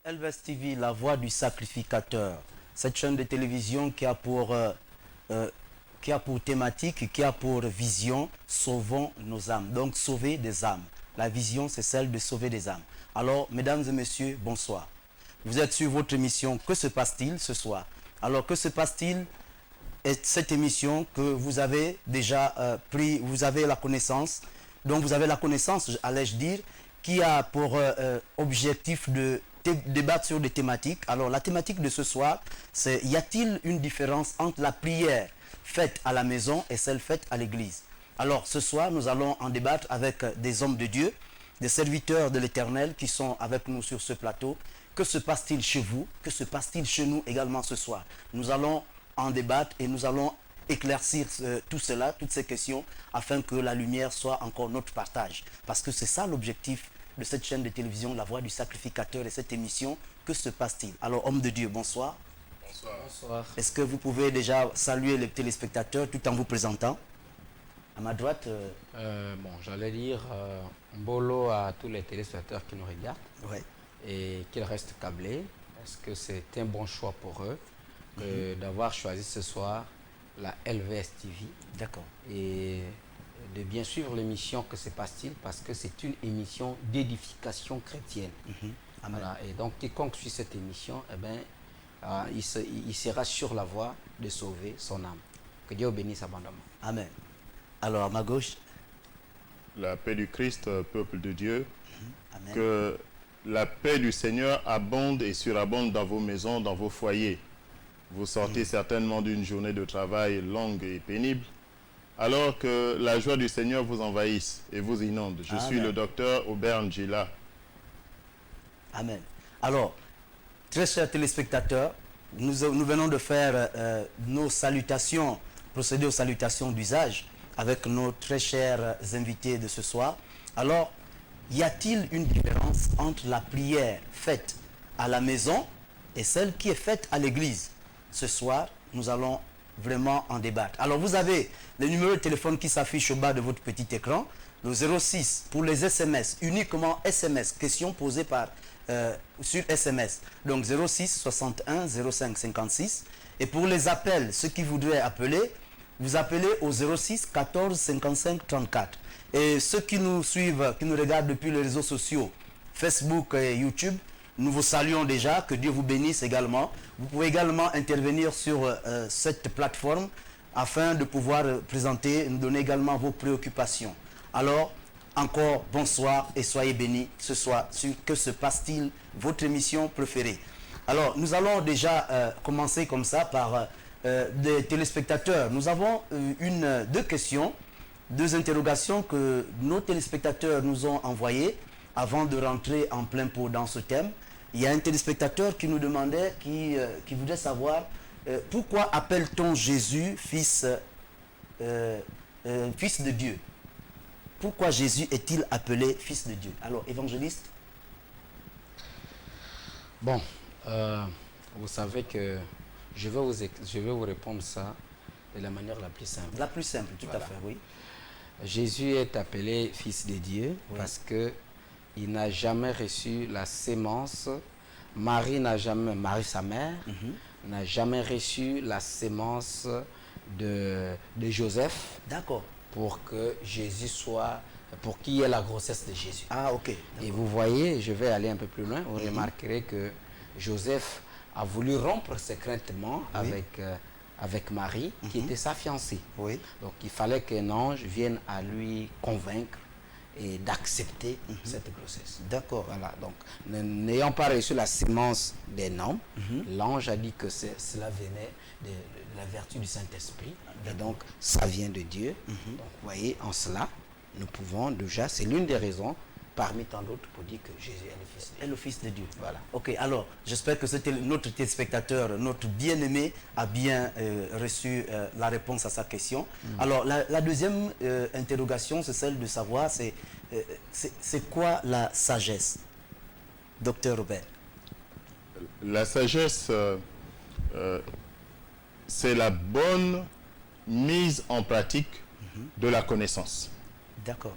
LVS TV, la voix du sacrificateur. Cette chaîne de télévision qui a pour thématique, qui a pour vision, sauvons nos âmes. Donc, sauver des âmes. La vision, c'est celle de sauver des âmes. Alors, mesdames et messieurs, bonsoir. Vous êtes sur votre émission. Que se passe-t-il ce soir? Alors, que se passe-t-il? Et cette émission que vous avez déjà pris, vous avez la connaissance, donc vous avez la connaissance, allais-je dire, qui a pour objectif de débattre sur des thématiques. Alors la thématique de ce soir, c'est: y a-t-il une différence entre la prière faite à la maison et celle faite à l'église? Alors ce soir, nous allons en débattre avec des hommes de Dieu, des serviteurs de l'Éternel qui sont avec nous sur ce plateau. Que se passe-t-il chez vous? Que se passe-t-il chez nous également ce soir? Nous allons en débattre et nous allons éclaircir tout cela, toutes ces questions, afin que la lumière soit encore notre partage. Parce que c'est ça l'objectif de cette chaîne de télévision, La Voix du Sacrificateur, et cette émission. Que se passe-t-il? Alors, homme de Dieu, bonsoir. Bonsoir. Bonsoir. Est-ce que vous pouvez déjà saluer les téléspectateurs tout en vous présentant? À ma droite... Bon, j'allais dire bolo à tous les téléspectateurs qui nous regardent, ouais. Et qu'ils restent câblés. Est-ce que c'est un bon choix pour eux d'avoir choisi ce soir la LVS TV? D'accord. Et de bien suivre l'émission Que se passe-t-il, parce que c'est une émission d'édification chrétienne. Amen. Voilà. Et donc quiconque suit cette émission, eh ben, il sera sur la voie de sauver son âme. Que Dieu bénisse abondamment. Amen. Alors à ma gauche... La paix du Christ, peuple de Dieu. Amen. Que la paix du Seigneur abonde et surabonde dans vos maisons, dans vos foyers. Vous sortez certainement d'une journée de travail longue et pénible, alors que la joie du Seigneur vous envahisse et vous inonde. Je suis le docteur Aubert Njila. Amen. Alors, très chers téléspectateurs, nous venons de faire nos salutations, procéder aux salutations d'usage avec nos très chers invités de ce soir. Alors, y a-t-il une différence entre la prière faite à la maison et celle qui est faite à l'église? Ce soir, nous allons vraiment en débattre. Alors, vous avez le numéro de téléphone qui s'affiche au bas de votre petit écran, le 06 pour les SMS, uniquement SMS, questions posées par, sur SMS. Donc, 06 61 05 56. Et pour les appels, ceux qui voudraient appeler, vous appelez au 06 14 55 34. Et ceux qui nous suivent, qui nous regardent depuis les réseaux sociaux, Facebook et YouTube, nous vous saluons déjà, que Dieu vous bénisse également. Vous pouvez également intervenir sur cette plateforme afin de pouvoir présenter, nous donner également vos préoccupations. Alors, encore bonsoir et soyez bénis ce soir sur Que se passe-t-il, votre émission préférée. Alors, nous allons déjà commencer comme ça par des téléspectateurs. Nous avons deux questions, deux interrogations que nos téléspectateurs nous ont envoyées avant de rentrer en plein pot dans ce thème. Il y a un téléspectateur qui nous demandait, qui voudrait savoir pourquoi appelle-t-on Jésus fils de Dieu? Pourquoi Jésus est-il appelé fils de Dieu? Alors, évangéliste? Bon, vous savez que je vais vous répondre ça de la manière la plus simple. La plus simple, tout à fait, oui. Jésus est appelé fils de Dieu parce que il n'a jamais reçu la sémence. Marie, sa mère, n'a jamais reçu la sémence de Joseph. D'accord. Pour que Jésus soit, pour qu'il y ait la grossesse de Jésus. Ah, ok. Et vous voyez, je vais aller un peu plus loin, vous remarquerez que Joseph a voulu rompre secrètement avec Marie, qui était sa fiancée. Oui. Donc il fallait qu'un ange vienne à lui convaincre et d'accepter cette grossesse. D'accord. Voilà, donc n'ayant pas reçu la sémence d'un homme, l'ange a dit que cela venait de la vertu du Saint-Esprit, et donc ça vient de Dieu. Donc vous voyez, en cela, nous pouvons déjà, c'est l'une des raisons parmi tant d'autres pour dire que Jésus est le Fils de Dieu. Est le Fils de Dieu. Voilà. Ok, alors j'espère que notre téléspectateur, notre bien-aimé, a bien reçu la réponse à sa question. Alors la deuxième interrogation, c'est celle de savoir, c'est quoi la sagesse, docteur Robert? La sagesse, c'est la bonne mise en pratique de la connaissance. D'accord.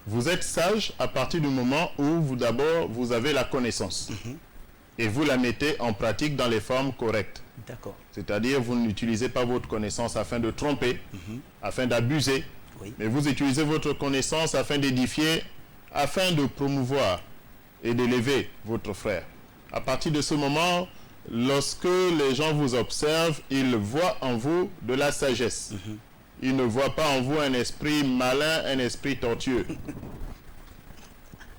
Vous êtes sage à partir du moment où vous avez la connaissance. et vous la mettez en pratique dans les formes correctes. D'accord. C'est-à-dire, vous n'utilisez pas votre connaissance afin de tromper, afin d'abuser, Oui. mais vous utilisez votre connaissance afin d'édifier, afin de promouvoir et d'élever votre frère. À partir de ce moment, lorsque les gens vous observent, ils voient en vous de la sagesse. Ils ne voient pas en vous un esprit malin, un esprit tortueux.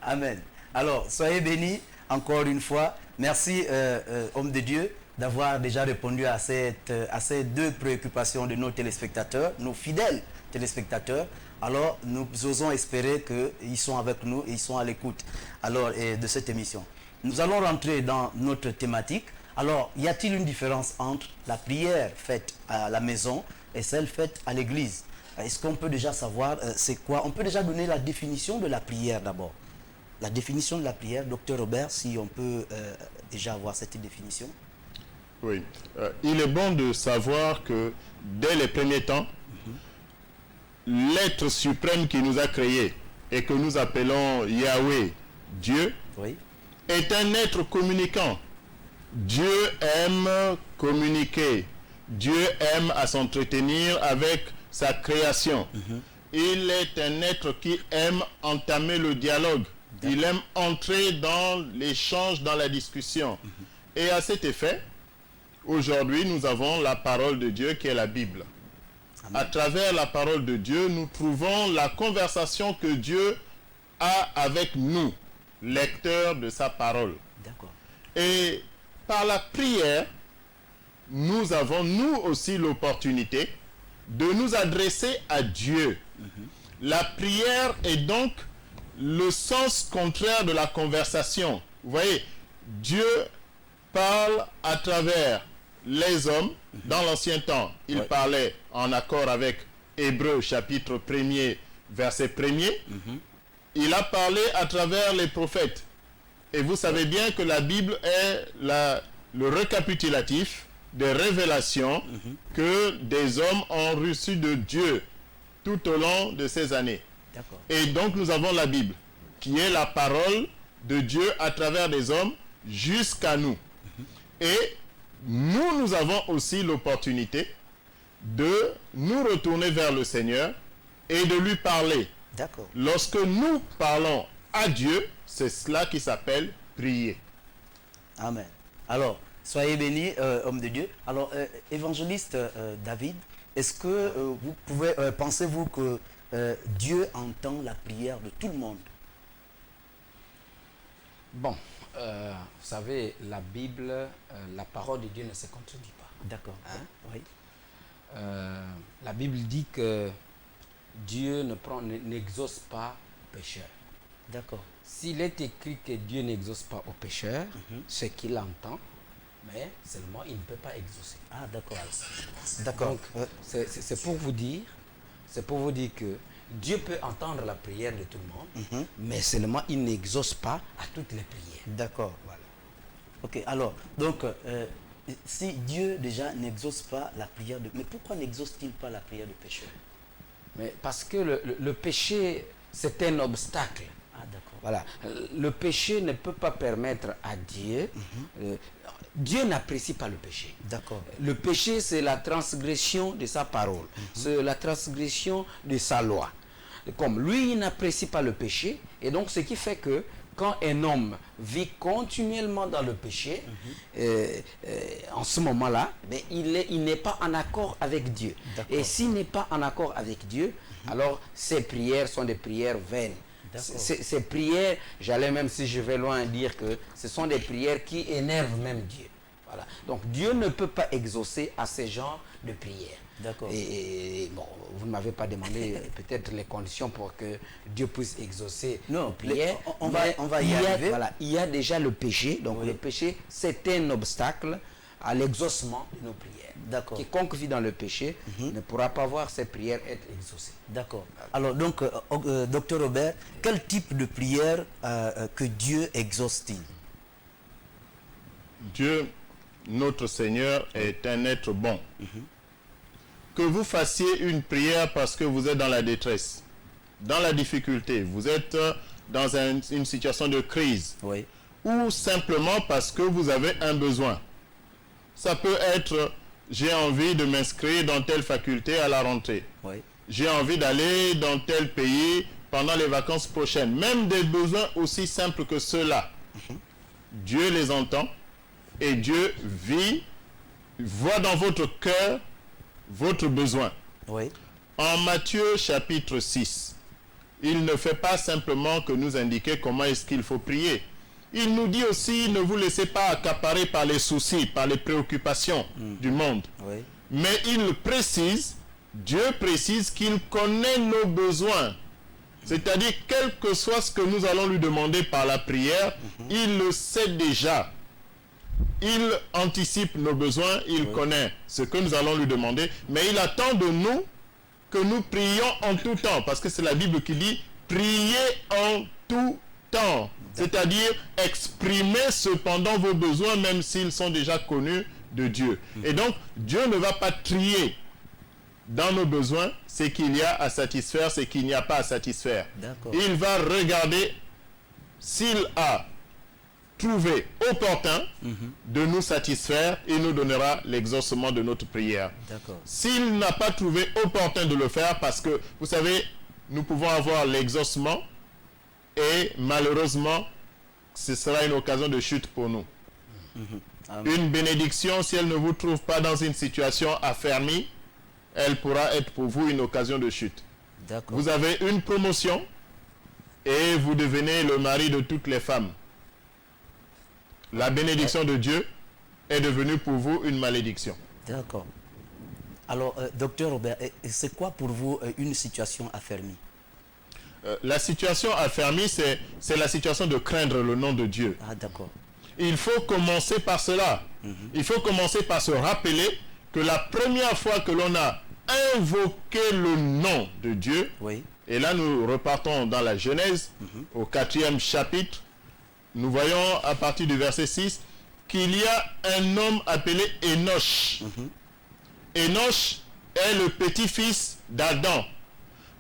Amen. Alors, soyez bénis encore une fois. Merci, homme de Dieu, d'avoir déjà répondu à ces deux préoccupations de nos téléspectateurs, nos fidèles téléspectateurs. Alors, nous osons espérer qu'ils sont avec nous et ils sont à l'écoute de cette émission. Nous allons rentrer dans notre thématique. Alors, y a-t-il une différence entre la prière faite à la maison et celle faite à l'église? Est-ce qu'on peut déjà savoir c'est quoi? On peut déjà donner la définition de la prière d'abord. La définition de la prière, Dr Robert, si on peut déjà avoir cette définition. Oui. Il est bon de savoir que dès les premiers temps, l'être suprême qui nous a créés et que nous appelons Yahweh, Dieu, Oui. est un être communicant. Dieu aime communiquer. Dieu aime à s'entretenir avec sa création. Il est un être qui aime entamer le dialogue. Il aime entrer dans l'échange, dans la discussion. Et à cet effet, aujourd'hui, nous avons la parole de Dieu qui est la Bible. Amen. À travers la parole de Dieu, nous trouvons la conversation que Dieu a avec nous, lecteurs de sa parole. D'accord. Et par la prière, nous avons nous aussi l'opportunité de nous adresser à Dieu. La prière est donc le sens contraire de la conversation. Vous voyez, Dieu parle à travers les hommes. Dans l'ancien temps, il parlait en accord avec Hébreux chapitre 1er, verset 1er. Il a parlé à travers les prophètes. Et vous savez bien que la Bible est le récapitulatif des révélations que des hommes ont reçues de Dieu tout au long de ces années. D'accord. Et donc nous avons la Bible, qui est la parole de Dieu à travers des hommes jusqu'à nous. Et nous avons aussi l'opportunité de nous retourner vers le Seigneur et de lui parler. D'accord. Lorsque nous parlons à Dieu, c'est cela qui s'appelle prier. Amen. Alors, soyez bénis, homme de Dieu. Alors, évangéliste David, est-ce que vous pouvez, pensez-vous que Dieu entend la prière de tout le monde? Bon, vous savez, la Bible, la parole de Dieu ne se contredit pas. D'accord. Hein? Oui. La Bible dit que Dieu n'exauce pas le pécheur. D'accord. S'il est écrit que Dieu n'exauce pas au pécheur, c'est qu'il entend, mais seulement il ne peut pas exaucer. Ah, d'accord. D'accord. Donc, c'est pour vous dire que Dieu peut entendre la prière de tout le monde, mais seulement il n'exauce pas à toutes les prières. D'accord. Voilà. Ok, alors, donc, si Dieu déjà n'exauce pas la prière de... Mais pourquoi n'exauce-t-il pas la prière du pécheur? Mais parce que le péché, c'est un obstacle. Ah, d'accord. Voilà. Le péché ne peut pas permettre à Dieu. Dieu n'apprécie pas le péché. D'accord. Le péché, c'est la transgression de sa parole. C'est la transgression de sa loi. Comme lui, il n'apprécie pas le péché. Et donc, ce qui fait que quand un homme vit continuellement dans le péché, en ce moment-là, il n'est pas en accord avec Dieu. Et s'il n'est pas en accord avec Dieu, alors ses prières sont des prières vaines. Ces prières, j'allais même, si je vais loin, dire que ce sont des prières qui énervent même Dieu. Voilà. Donc Dieu ne peut pas exaucer à ce genre de prières. D'accord. Et bon, vous ne m'avez pas demandé peut-être les conditions pour que Dieu puisse exaucer non, les prières. On va y arriver. Voilà, il y a déjà le péché. Donc le péché, c'est un obstacle à l'exaucement de nos prières. D'accord. Quiconque vit dans le péché ne pourra pas voir ses prières être exaucées. D'accord. Alors donc, docteur Robert, quel type de prière que Dieu exauce-t-il? Dieu, notre Seigneur, est un être bon. Que vous fassiez une prière parce que vous êtes dans la détresse, dans la difficulté, vous êtes dans une situation de crise, Oui. ou simplement parce que vous avez un besoin. Ça peut être, j'ai envie de m'inscrire dans telle faculté à la rentrée. Oui. J'ai envie d'aller dans tel pays pendant les vacances prochaines. Même des besoins aussi simples que ceux-là. Dieu les entend et Dieu voit dans votre cœur votre besoin. Oui. En Matthieu chapitre 6, il ne fait pas simplement que nous indiquer comment est-ce qu'il faut prier. Il nous dit aussi, ne vous laissez pas accaparer par les soucis, par les préoccupations du monde. Oui. Mais il précise, Dieu précise qu'il connaît nos besoins. C'est-à-dire, quel que soit ce que nous allons lui demander par la prière, il le sait déjà. Il anticipe nos besoins, il connaît ce que nous allons lui demander, mais il attend de nous que nous prions en tout temps, parce que c'est la Bible qui dit « priez en tout temps ». C'est-à-dire, exprimez cependant vos besoins, même s'ils sont déjà connus de Dieu. Et donc, Dieu ne va pas trier dans nos besoins ce qu'il y a à satisfaire, ce qu'il n'y a pas à satisfaire. Il va regarder s'il a trouvé opportun de nous satisfaire, il nous donnera l'exaucement de notre prière. S'il n'a pas trouvé opportun de le faire, parce que, vous savez, nous pouvons avoir l'exaucement et malheureusement, ce sera une occasion de chute pour nous. Une bénédiction, si elle ne vous trouve pas dans une situation affermie, elle pourra être pour vous une occasion de chute. Vous avez une promotion et vous devenez le mari de toutes les femmes. La bénédiction de Dieu est devenue pour vous une malédiction. D'accord. Alors, docteur Robert, c'est quoi pour vous une situation affermie? La situation affermie, c'est la situation de craindre le nom de Dieu. Ah, d'accord. Il faut commencer par cela. Il faut commencer par se rappeler que la première fois que l'on a invoqué le nom de Dieu, et là nous repartons dans la Genèse, au 4e chapitre, nous voyons à partir du verset 6 qu'il y a un homme appelé Enoch. Enoch est le petit-fils d'Adam,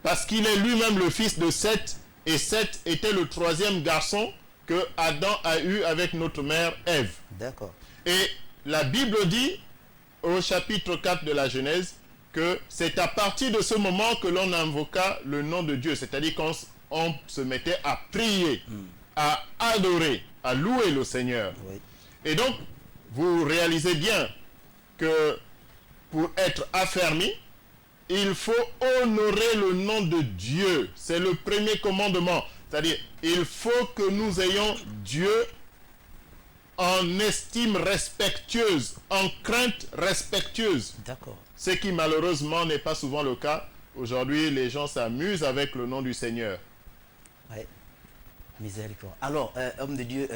parce qu'il est lui-même le fils de Seth, et Seth était le 3e garçon que Adam a eu avec notre mère Ève. D'accord. Et la Bible dit, au chapitre 4 de la Genèse, que c'est à partir de ce moment que l'on invoqua le nom de Dieu, c'est-à-dire qu'on se mettait à prier, à adorer, à louer le Seigneur. Et donc, vous réalisez bien que pour être affermi, il faut honorer le nom de Dieu. C'est le premier commandement. C'est-à-dire, il faut que nous ayons Dieu en estime respectueuse, en crainte respectueuse. D'accord. Ce qui malheureusement n'est pas souvent le cas. Aujourd'hui, les gens s'amusent avec le nom du Seigneur. Oui. Miséricorde. Alors, homme de Dieu,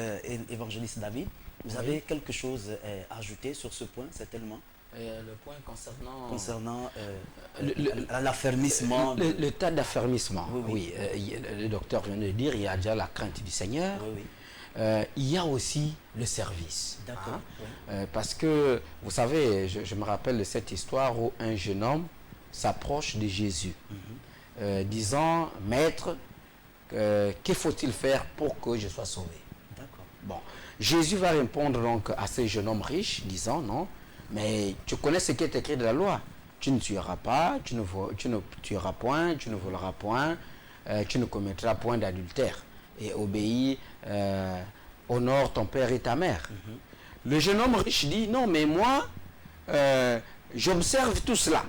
évangéliste David, vous avez quelque chose à ajouter sur ce point, certainement? Le point concernant l'affermissement. Le tas d'affermissement. Oui, le docteur vient de dire, il y a déjà la crainte du Seigneur. Il y a aussi le service. D'accord. Parce que, vous savez, je me rappelle de cette histoire où un jeune homme s'approche de Jésus, disant, « Maître, que faut-il faire pour que je sois sauvé ?» D'accord. Bon, Jésus va répondre donc à ce jeune homme riche, disant, « Non, mais tu connais ce qui est écrit de la loi. Tu ne tueras pas, tu ne tueras point, tu ne voleras point, tu ne commettras point d'adultère. Et obéis, honore ton père et ta mère. » Le jeune homme riche dit, non, mais moi, j'observe tout cela.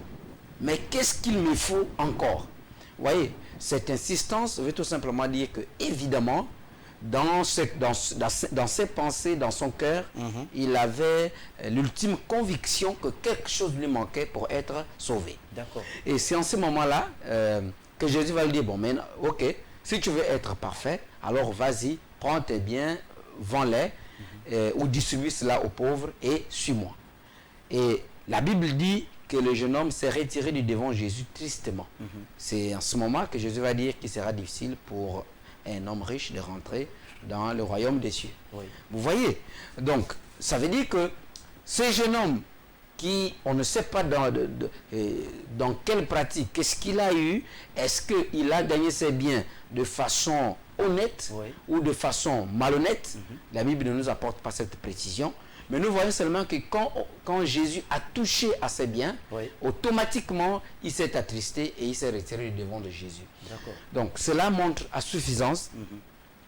Mais qu'est-ce qu'il me faut encore? Vous voyez, cette insistance veut tout simplement dire que, évidemment, dans ses pensées, dans son cœur, il avait l'ultime conviction que quelque chose lui manquait pour être sauvé. D'accord. Et c'est en ce moment-là que Jésus va lui dire, bon, mais ok, si tu veux être parfait, alors vas-y, prends tes biens, vends-les, ou distribue cela aux pauvres et suis-moi. Et la Bible dit que le jeune homme s'est retiré du devant Jésus tristement. C'est en ce moment que Jésus va dire qu'il sera difficile pour un homme riche de rentrer dans le royaume des cieux. Vous voyez? Donc, ça veut dire que ce jeune homme qui, on ne sait pas dans quelle pratique, qu'est-ce qu'il a eu, est-ce qu'il a gagné ses biens de façon honnête Oui. ou de façon malhonnête. La Bible ne nous apporte pas cette précision. Mais nous voyons seulement que quand Jésus a touché à ses biens, Oui. automatiquement, il s'est attristé et il s'est retiré du devant de Jésus. D'accord. Donc, cela montre à suffisance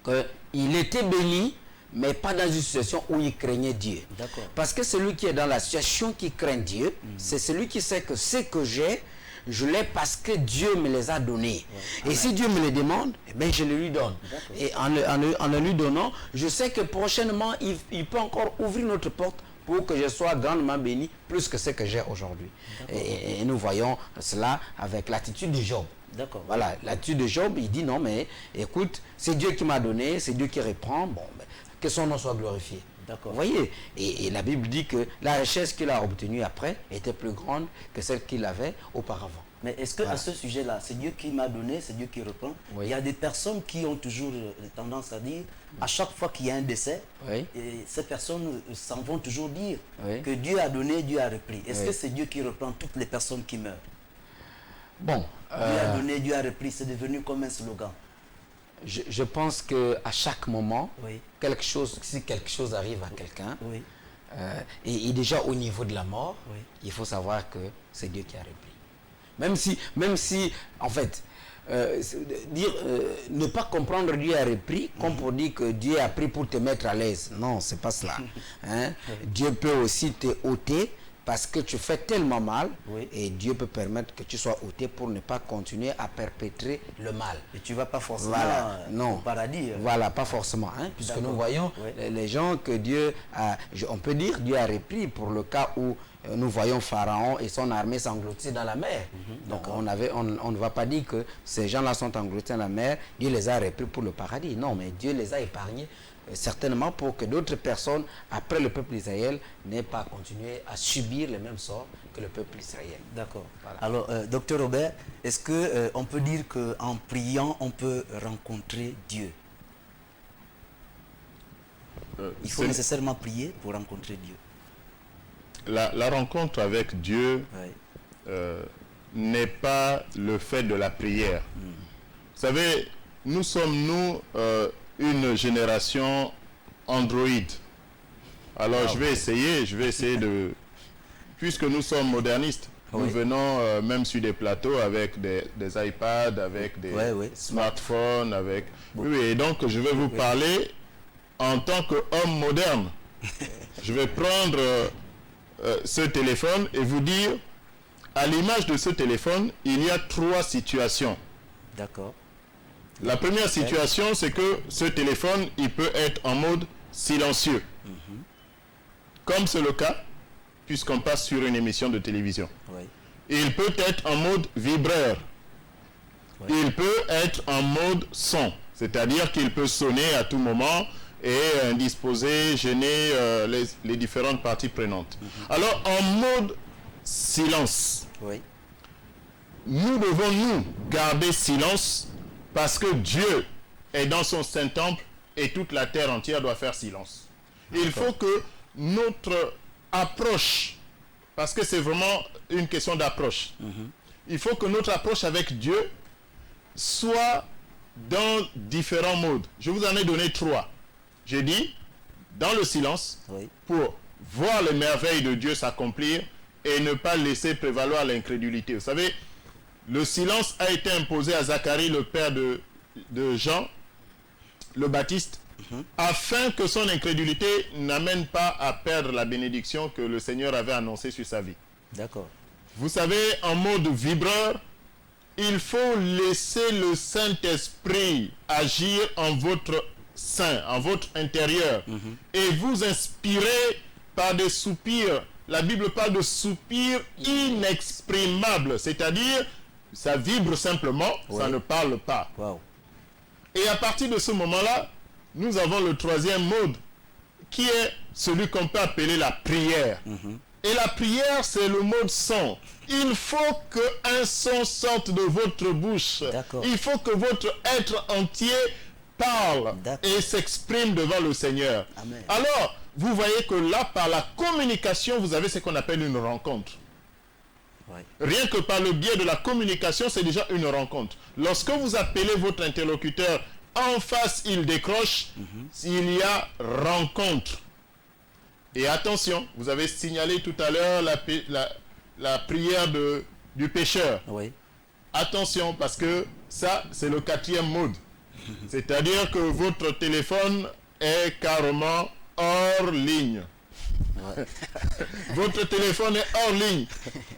qu'il était béni, mais pas dans une situation où il craignait Dieu. D'accord. Parce que celui qui est dans la situation qui craint Dieu, c'est celui qui sait que ce que j'ai, je l'ai parce que Dieu me les a donnés. Ouais. Et si Dieu me les demande, eh bien, je le lui donne. Et en le lui donnant, je sais que prochainement, il peut encore ouvrir notre porte pour que je sois grandement béni, plus que ce que j'ai aujourd'hui. Et nous voyons cela avec l'attitude de Job. D'accord. Voilà, l'attitude de Job, il dit non, mais écoute, c'est Dieu qui m'a donné, c'est Dieu qui reprend, bon, ben, que son nom soit glorifié. D'accord. Vous voyez, et la Bible dit que la richesse qu'il a obtenue après était plus grande que celle qu'il avait auparavant. Mais est-ce que à ce sujet-là, c'est Dieu qui m'a donné, c'est Dieu qui reprend? Oui. Il y a des personnes qui ont toujours tendance à dire, à chaque fois qu'il y a un décès, Oui. et ces personnes s'en vont toujours dire Oui. que Dieu a donné, Dieu a repris. Est-ce Oui. que c'est Dieu qui reprend toutes les personnes qui meurent? Bon, Dieu a donné, Dieu a repris, c'est devenu comme un slogan. je pense qu'à chaque moment, Oui. si quelque chose arrive à quelqu'un, Oui. et déjà au niveau de la mort, Oui. il faut savoir que c'est Dieu qui a repris. Même si en fait, ne pas comprendre Dieu a repris, comme pour dire que Dieu a pris pour te mettre à l'aise. Non, c'est pas cela. Hein? Dieu peut aussi te ôter parce que tu fais tellement mal, Oui. et Dieu peut permettre que tu sois ôté pour ne pas continuer à perpétrer le mal. Et tu ne vas pas forcément non. au paradis. Voilà, pas forcément. Hein, puisque nous voyons Oui. les gens que Dieu a, on peut dire Dieu a repris pour le cas où nous voyons Pharaon et son armée s'engloutir dans la mer. Donc on ne va pas dire que ces gens-là sont engloutis dans la mer, Dieu les a repris pour le paradis. Non, mais Dieu les a épargnés certainement pour que d'autres personnes, après le peuple d'Israël, n'aient pas continué à subir les mêmes sorts que le peuple d'Israël. D'accord. Voilà. Alors, docteur Robert, est-ce qu'on peut dire qu'en priant, on peut rencontrer Dieu? Il faut nécessairement prier pour rencontrer Dieu. La rencontre avec Dieu Oui. n'est pas le fait de la prière. Vous savez, nous sommes, une génération Android. Alors je vais essayer de... Puisque nous sommes modernistes, nous venons même sur des plateaux avec des iPads, avec des smartphones, avec... Oui, et donc je vais vous parler en tant qu'homme moderne. Je vais prendre ce téléphone et vous dire, à l'image de ce téléphone, il y a 3 situations. D'accord. La première situation, c'est que ce téléphone, il peut être en mode silencieux. Comme c'est le cas, puisqu'on passe sur une émission de télévision. Oui. Il peut être en mode vibreur. Oui. Il peut être en mode son. C'est-à-dire qu'il peut sonner à tout moment et indisposer, gêner les différentes parties prenantes. Alors, en mode silence, Oui. nous devons nous garder silence parce que Dieu est dans son Saint-Temple et toute la terre entière doit faire silence. Il faut que notre approche, parce que c'est vraiment une question d'approche, il faut que notre approche avec Dieu soit dans différents modes. Je vous en ai donné 3. J'ai dit, dans le silence, pour voir les merveilles de Dieu s'accomplir et ne pas laisser prévaloir l'incrédulité. Vous savez, le silence a été imposé à Zacharie, le père de Jean, le Baptiste, afin que son incrédulité n'amène pas à perdre la bénédiction que le Seigneur avait annoncée sur sa vie. D'accord. Vous savez, en mode vibreur, il faut laisser le Saint-Esprit agir en votre sein, en votre intérieur, et vous inspirer par des soupirs. La Bible parle de soupirs inexprimables, c'est-à-dire ça vibre simplement, ça ne parle pas. Wow. Et à partir de ce moment-là, nous avons le 3e mode, qui est celui qu'on peut appeler la prière. Et la prière, c'est le mode son. Il faut qu'un son sorte de votre bouche. Il faut que votre être entier parle et s'exprime devant le Seigneur. Amen. Alors, vous voyez que là, par la communication, vous avez ce qu'on appelle une rencontre. Ouais. Rien que par le biais de la communication, c'est déjà une rencontre. Lorsque vous appelez votre interlocuteur, en face, il décroche, il y a rencontre. Et attention, vous avez signalé tout à l'heure la prière du pécheur. Oui. Attention, parce que ça, c'est le 4e mode. C'est-à-dire que votre téléphone est carrément hors ligne. Ouais. Votre téléphone est hors ligne.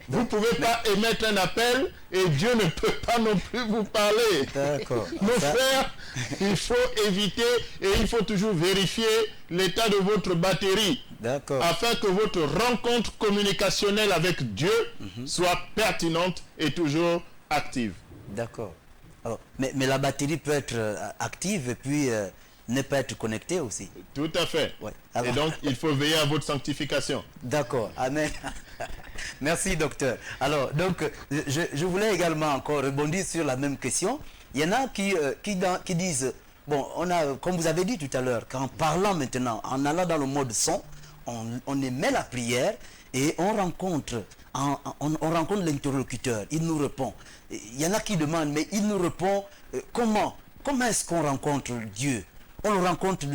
Vous ne pouvez pas émettre un appel et Dieu ne peut pas non plus vous parler. D'accord. Nos Ça- frères, il faut éviter et il faut toujours vérifier l'état de votre batterie D'accord. afin que votre rencontre communicationnelle avec Dieu soit pertinente et toujours active. D'accord. Alors, mais la batterie peut être active et puis ne pas être connectée aussi. Tout à fait. Ouais. Et Alors- donc, il faut veiller à votre sanctification. D'accord. Amen. Merci, docteur. Alors, donc, je voulais également encore rebondir sur la même question. Il y en a qui disent, bon, comme vous avez dit tout à l'heure, qu'en parlant maintenant, en allant dans le mode son, on émet la prière et on rencontre l'interlocuteur. Il nous répond. Il y en a qui demandent, mais il nous répond comment est-ce qu'on rencontre Dieu? On le rencontre,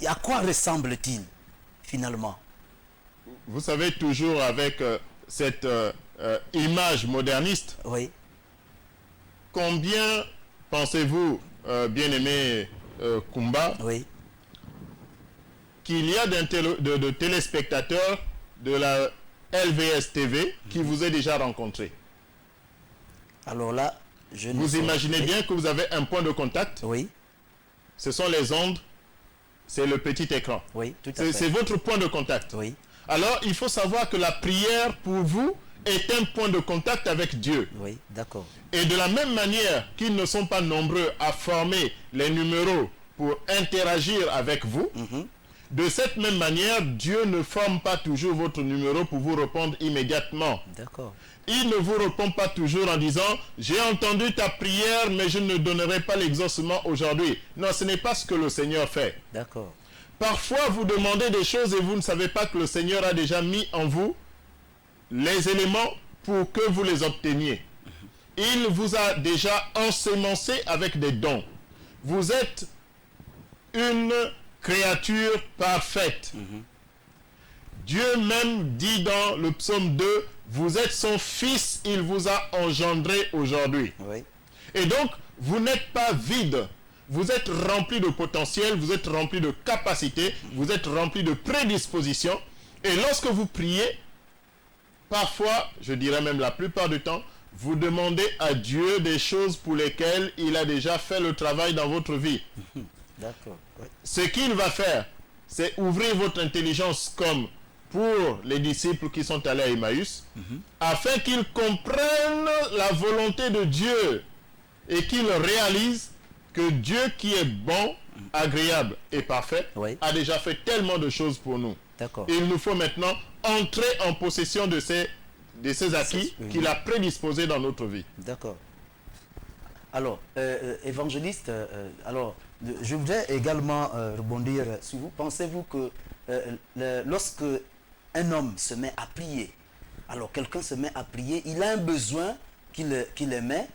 à quoi ressemble-t-il finalement? Vous savez, toujours avec cette image moderniste, Oui, combien pensez-vous, bien-aimé Kumba, oui. qu'il y a de téléspectateurs de la LVS TV qui vous aient déjà rencontré? Alors là, je ne Vous saurais- imaginez Oui. bien que vous avez un point de contact. Oui, Ce sont les ondes, c'est le petit écran. oui, tout à C'est fait. votre point de contact. Oui, Alors, il faut savoir que la prière, pour vous, est un point de contact avec Dieu. oui, d'accord. Et de la même manière qu'ils ne sont pas nombreux à former les numéros pour interagir avec vous, de cette même manière, Dieu ne forme pas toujours votre numéro pour vous répondre immédiatement. D'accord. Il ne vous répond pas toujours en disant « J'ai entendu ta prière, mais je ne donnerai pas l'exaucement aujourd'hui. » Non, ce n'est pas ce que le Seigneur fait. D'accord. Parfois, vous demandez des choses et vous ne savez pas que le Seigneur a déjà mis en vous les éléments pour que vous les obteniez. Il vous a déjà ensemencé avec des dons. Vous êtes une créature parfaite. Dieu même dit dans le psaume 2, vous êtes son fils, il vous a engendré aujourd'hui. Oui, Et donc, vous n'êtes pas vide. Vous êtes rempli de potentiel, vous êtes rempli de capacité, vous êtes rempli de prédisposition. Et lorsque vous priez, parfois, je dirais même la plupart du temps, vous demandez à Dieu des choses pour lesquelles il a déjà fait le travail dans votre vie. d'accord. Oui. Ce qu'il va faire, c'est ouvrir votre intelligence comme pour les disciples qui sont allés à Emmaüs, afin qu'ils comprennent la volonté de Dieu et qu'ils réalisent que Dieu qui est bon, agréable et parfait, Oui. a déjà fait tellement de choses pour nous. D'accord. Il nous faut maintenant entrer en possession de ces acquis Oui. qu'il a prédisposés dans notre vie. D'accord. Alors, évangéliste, alors, je voudrais également rebondir sur vous. Pensez-vous que lorsque un homme se met à prier, alors quelqu'un se met à prier, il a un besoin qu'il émet,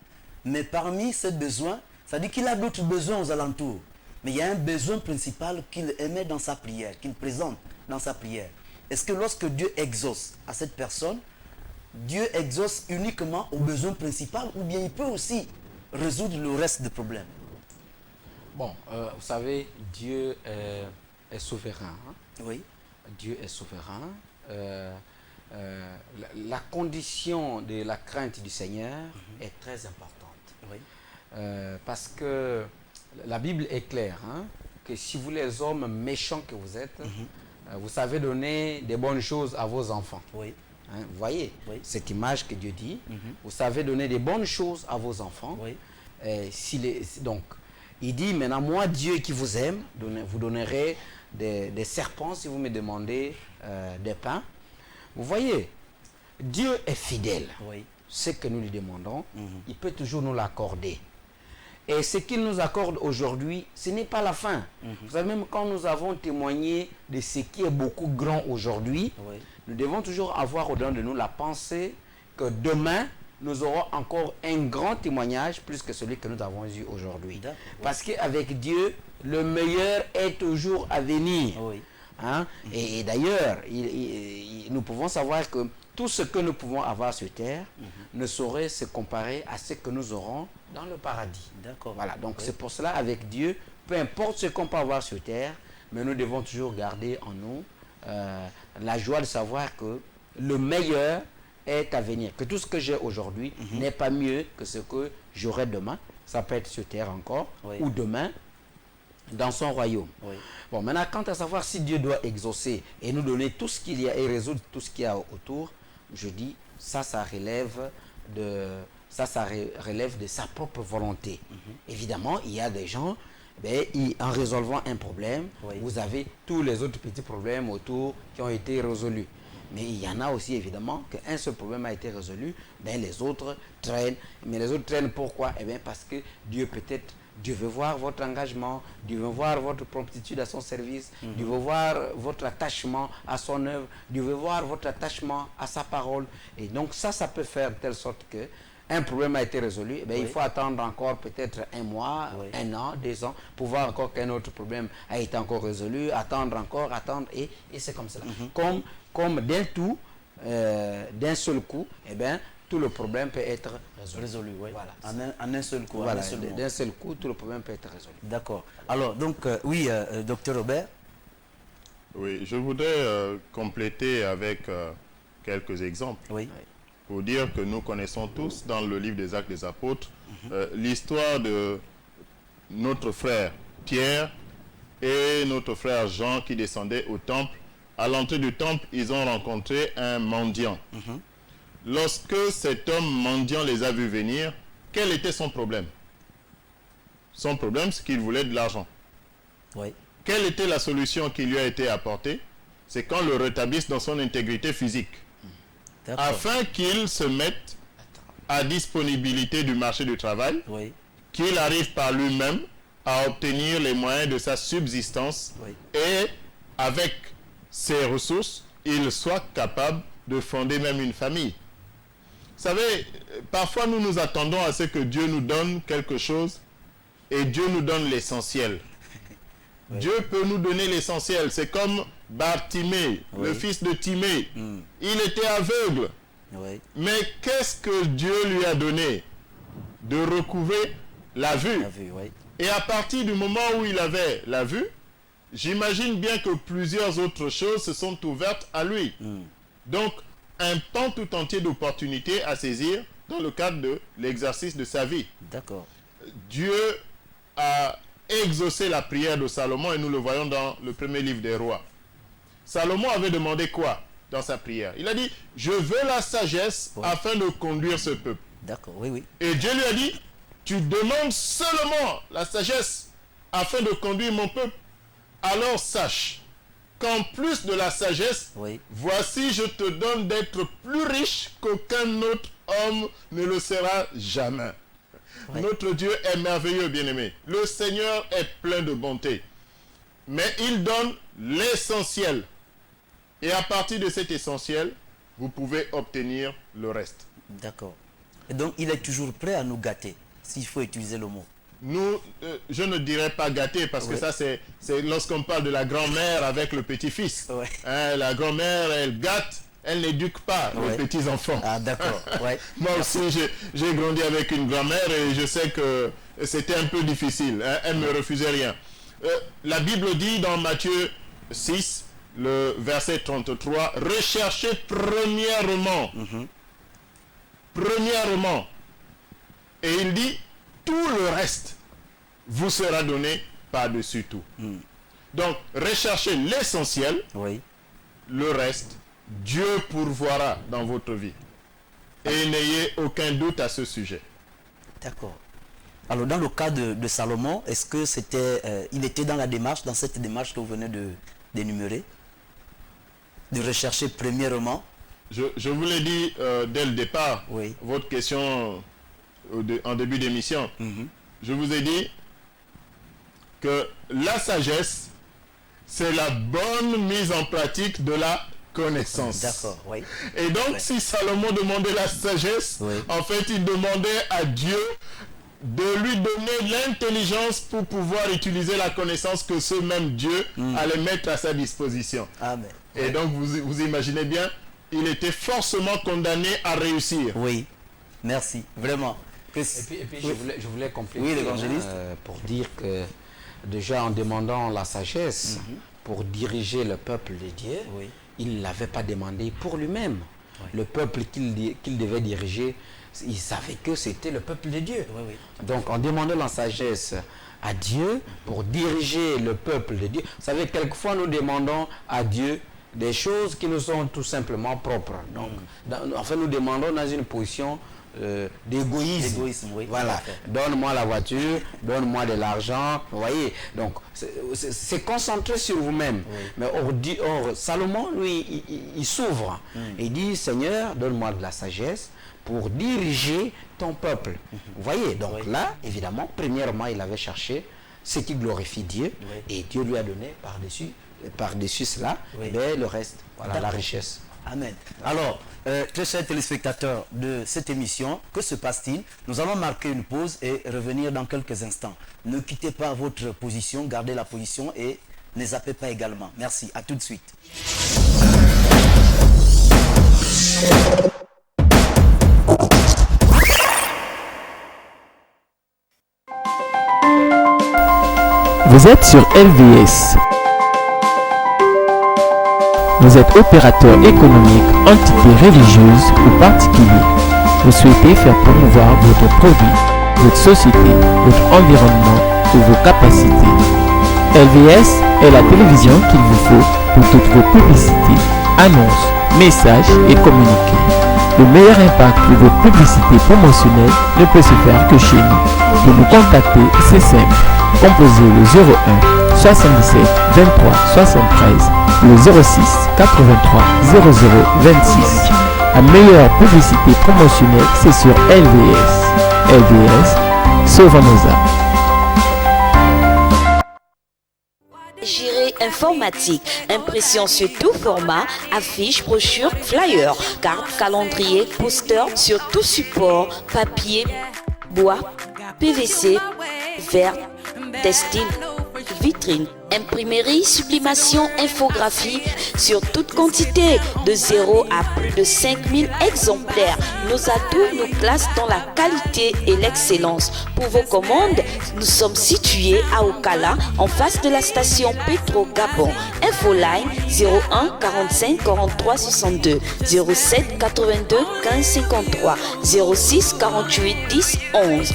mais parmi ces besoins, ça dit qu'il a d'autres besoins aux alentours. Mais il y a un besoin principal qu'il émet dans sa prière, qu'il présente dans sa prière. Est-ce que lorsque Dieu exauce à cette personne, Dieu exauce uniquement au besoin principal ou bien il peut aussi résoudre le reste des problèmes? Bon, vous savez, Dieu est souverain. Hein. Oui, Dieu est souverain. La condition de la crainte du Seigneur est très importante. oui, Parce que la Bible est claire, hein, que si vous les hommes méchants que vous êtes, vous savez donner des bonnes choses à vos enfants. oui, Hein, vous voyez Oui. cette image que Dieu dit, vous savez donner des bonnes choses à vos enfants. oui, Donc, il dit maintenant, moi Dieu qui vous aime, vous donnerez des serpents si vous me demandez des pains. Vous voyez, Dieu est fidèle. oui, Ce que nous lui demandons, il peut toujours nous l'accorder. Et ce qu'il nous accorde aujourd'hui, ce n'est pas la fin. Vous savez, même quand nous avons témoigné de ce qui est beaucoup grand aujourd'hui, oui, nous devons toujours avoir au-dedans de nous la pensée que demain, nous aurons encore un grand témoignage plus que celui que nous avons eu aujourd'hui. Parce qu'avec Dieu, le meilleur est toujours à venir. Oui. Hein? Et d'ailleurs, nous pouvons savoir que tout ce que nous pouvons avoir sur terre ne saurait se comparer à ce que nous aurons dans le paradis. D'accord. Voilà, donc c'est pour cela, avec Dieu, peu importe ce qu'on peut avoir sur terre, mais nous devons toujours garder en nous la joie de savoir que le meilleur est à venir. Que tout ce que j'ai aujourd'hui n'est pas mieux que ce que j'aurai demain. Ça peut être sur terre encore, ou demain, dans son royaume. Oui. Bon, maintenant, quant à savoir si Dieu doit exaucer et nous donner tout ce qu'il y a et résoudre tout ce qu'il y a autour, je dis, ça relève de sa propre volonté. Évidemment, il y a des gens, en résolvant un problème, vous avez tous les autres petits problèmes autour qui ont été résolus. Mais il y en a aussi, évidemment, qu'un seul problème a été résolu, les autres traînent. Mais les autres traînent pourquoi? Parce que Dieu veut voir votre engagement, Dieu veut voir votre promptitude à son service, Dieu veut voir votre attachement à son œuvre, Dieu veut voir votre attachement à sa parole. Et donc ça peut faire de telle sorte que un problème a été résolu, il faut attendre encore peut-être un mois, un an, 2 ans, pour voir encore qu'un autre problème a été encore résolu, attendre, et c'est comme cela. Comme d'un seul coup, tout le problème peut être résolu. Voilà. En un seul coup. Voilà, d'un seul coup, tout le problème peut être résolu. D'accord. Alors, donc, docteur Robert. Oui, je voudrais compléter avec quelques exemples. Oui. Pour dire que nous connaissons tous dans le livre des Actes des Apôtres l'histoire de notre frère Pierre et notre frère Jean qui descendaient au temple. À l'entrée du temple, ils ont rencontré un mendiant. Lorsque cet homme mendiant les a vus venir, quel était son problème? Son problème, c'est qu'il voulait de l'argent. Oui. Quelle était la solution qui lui a été apportée? C'est qu'on le rétablisse dans son intégrité physique. Afin qu'il se mette à disponibilité du marché du travail, qu'il arrive par lui-même à obtenir les moyens de sa subsistance et avec ses ressources, il soit capable de fonder même une famille. Vous savez, parfois nous nous attendons à ce que Dieu nous donne quelque chose et Dieu nous donne l'essentiel. Dieu peut nous donner l'essentiel. C'est comme Bartimée, le fils de Timée. Il était aveugle. Mais qu'est-ce que Dieu lui a donné? De recouvrer la vue. Et à partir du moment où il avait la vue, j'imagine bien que plusieurs autres choses se sont ouvertes à lui. Donc, un pan tout entier d'opportunités à saisir dans le cadre de l'exercice de sa vie. D'accord. Dieu a exaucé la prière de Salomon et nous le voyons dans le premier livre des rois. Salomon avait demandé quoi dans sa prière? Il a dit, je veux la sagesse afin de conduire ce peuple. D'accord, oui. Et Dieu lui a dit, tu demandes seulement la sagesse afin de conduire mon peuple. Alors sache qu'en plus de la sagesse, voici je te donne d'être plus riche qu'aucun autre homme ne le sera jamais. Notre Dieu est merveilleux, bien-aimé. Le Seigneur est plein de bonté. Mais il donne l'essentiel. Et à partir de cet essentiel, vous pouvez obtenir le reste. D'accord. Et donc, il est toujours prêt à nous gâter, s'il faut utiliser le mot. Nous, je ne dirais pas gâter, parce que ça, c'est lorsqu'on parle de la grand-mère avec le petit-fils. La grand-mère, elle gâte, elle n'éduque pas les petits-enfants. Ah, d'accord. Moi aussi, j'ai grandi avec une grand-mère et je sais que c'était un peu difficile. Elle ne me refusait rien. La Bible dit dans Matthieu 6, le verset 33, « Recherchez premièrement. » Premièrement. Et il dit, tout le reste vous sera donné par-dessus tout. Donc, recherchez l'essentiel. Le reste, Dieu pourvoira dans votre vie. Et n'ayez aucun doute à ce sujet. D'accord. Alors, dans le cas de Salomon, est-ce que il était dans cette démarche que vous venez d'énumérer, de rechercher premièrement? Je vous l'ai dit dès le départ, votre question en début d'émission. Je vous ai dit que la sagesse, c'est la bonne mise en pratique de la connaissance. D'accord, oui. Et donc, Ouais. si Salomon demandait la sagesse, Oui. en fait, il demandait à Dieu de lui donner l'intelligence pour pouvoir utiliser la connaissance que ce même Dieu allait mettre à sa disposition. Amen. Et donc, vous imaginez bien, il était forcément condamné à réussir. Oui, merci, vraiment. Et puis je voulais compléter, Oui, l'évangéliste. pour dire que déjà en demandant la sagesse pour diriger le peuple de Dieu, Oui. il ne l'avait pas demandé pour lui-même. Oui. Le peuple qu'il devait diriger, il savait que c'était le peuple de Dieu. Oui, oui. Donc en demandant la sagesse à Dieu pour diriger le peuple de Dieu, vous savez, quelquefois nous demandons à Dieu des choses qui nous sont tout simplement propres. Donc, enfin, nous demandons dans une position d'égoïsme. D'égoïsme, oui. Voilà. Donne-moi la voiture, donne-moi de l'argent. Vous voyez. Donc, c'est concentré sur vous-même. Oui. Mais or, Salomon, lui, il s'ouvre. Il dit, Seigneur, donne-moi de la sagesse pour diriger ton peuple. Vous voyez. Donc Oui. là, évidemment, premièrement, il avait cherché ce qui glorifie Dieu. Oui. Et Dieu lui a donné par-dessus cela, Oui. mais le reste, voilà, la D'accord. richesse. Amen. Alors, très chers téléspectateurs de cette émission, que se passe-t-il? Nous allons marquer une pause et revenir dans quelques instants. Ne quittez pas votre position, gardez la position et ne zappez pas également. Merci, à tout de suite. Vous êtes sur LVS. Vous êtes opérateur économique, entité religieuse ou particulier. Vous souhaitez faire promouvoir votre produit, votre société, votre environnement ou vos capacités. LVS est la télévision qu'il vous faut pour toutes vos publicités, annonces, messages et communiqués. Le meilleur impact de votre publicité promotionnelle ne peut se faire que chez nous. Pour nous contacter, c'est simple. Composez le 01 77 23 73, le 06 83 00 26. La meilleure publicité promotionnelle, c'est sur LVS. LVS, sauvons nos âmes. Gérée informatique, impression sur tout format, affiches, brochures, flyers, cartes, calendrier, posters sur tout support, papier, bois, PVC, verre, textile, vitrine, imprimerie, sublimation, infographie sur toute quantité de 0 à plus de 5000 exemplaires. Nos atouts nous classent dans la qualité et l'excellence. Pour vos commandes, nous sommes situés à Okala, en face de la station Petro Gabon. Infoline 01 45 43 62 07 82 15 53 06 48 10 11.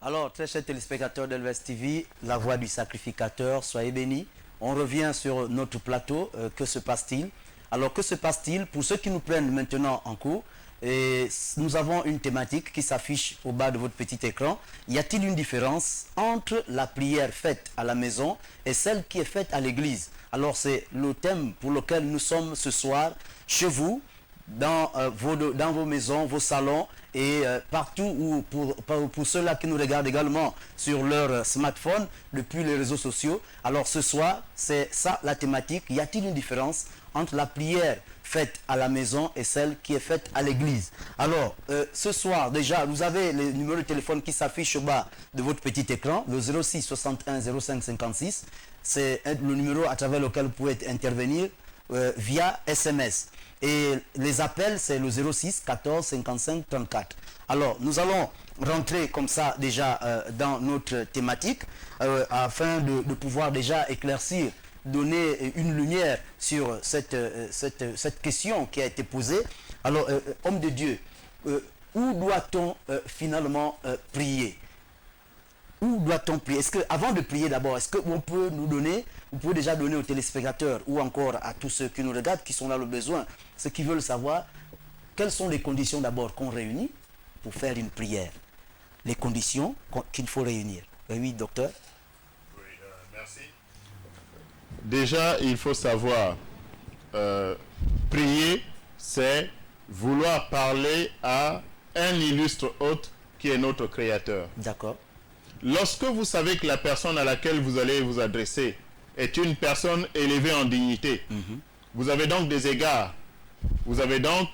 Alors, très chers téléspectateurs d'Elves TV, la voix du sacrificateur, soyez bénis. On revient sur notre plateau. Que se passe-t-il? Alors, que se passe-t-il pour ceux qui nous prennent maintenant en cours? Et nous avons une thématique qui s'affiche au bas de votre petit écran. Y a-t-il une différence entre la prière faite à la maison et celle qui est faite à l'église? Alors, c'est le thème pour lequel nous sommes ce soir chez vous, dans vos maisons, vos salons et partout où pour ceux-là qui nous regardent également sur leur smartphone depuis les réseaux sociaux. Alors ce soir, c'est ça la thématique. Y a-t-il une différence entre la prière faite à la maison et celle qui est faite à l'église? Alors ce soir déjà, vous avez le numéro de téléphone qui s'affiche au bas de votre petit écran, le 06 61 05 56. C'est le numéro à travers lequel vous pouvez intervenir via SMS. Et les appels, c'est le 06 14 55 34. Alors, nous allons rentrer comme ça déjà dans notre thématique afin de pouvoir déjà éclaircir, donner une lumière sur cette question qui a été posée. Alors, homme de Dieu, où doit-on finalement prier? Où doit-on prier? Est-ce que, avant de prier d'abord, est-ce qu'on peut nous donner, vous pouvez déjà donner aux téléspectateurs ou encore à tous ceux qui nous regardent, qui sont dans le besoin, ceux qui veulent savoir, quelles sont les conditions d'abord qu'on réunit pour faire une prière? Les conditions qu'il faut réunir. Oui, docteur? Oui, merci. Déjà, il faut savoir, prier, c'est vouloir parler à un illustre hôte qui est notre Créateur. D'accord. Lorsque vous savez que la personne à laquelle vous allez vous adresser est une personne élevée en dignité, vous avez donc des égards, vous avez donc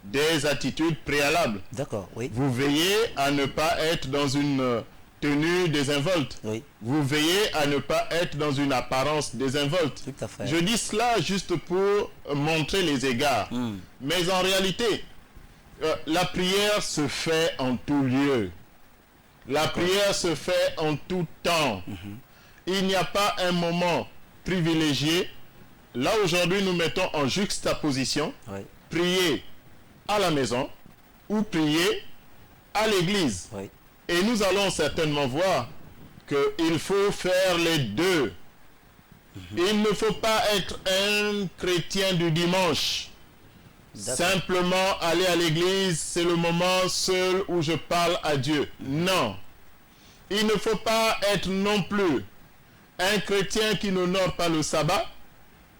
des attitudes préalables. D'accord, oui. Vous veillez à ne pas être dans une tenue désinvolte. Oui, Vous veillez à ne pas être dans une apparence désinvolte. tout à fait. Je dis cela juste pour montrer les égards. Mais en réalité, la prière se fait en tout lieu. La prière se fait en tout temps. Il n'y a pas un moment privilégié. Là, aujourd'hui, nous mettons en juxtaposition Oui, prier à la maison ou prier à l'église. oui, Et nous allons certainement voir qu'il faut faire les deux. Il ne faut pas être un chrétien du dimanche. D'accord. Simplement aller à l'église, c'est le moment seul où je parle à Dieu. Non. Il ne faut pas être non plus un chrétien qui n'honore pas le sabbat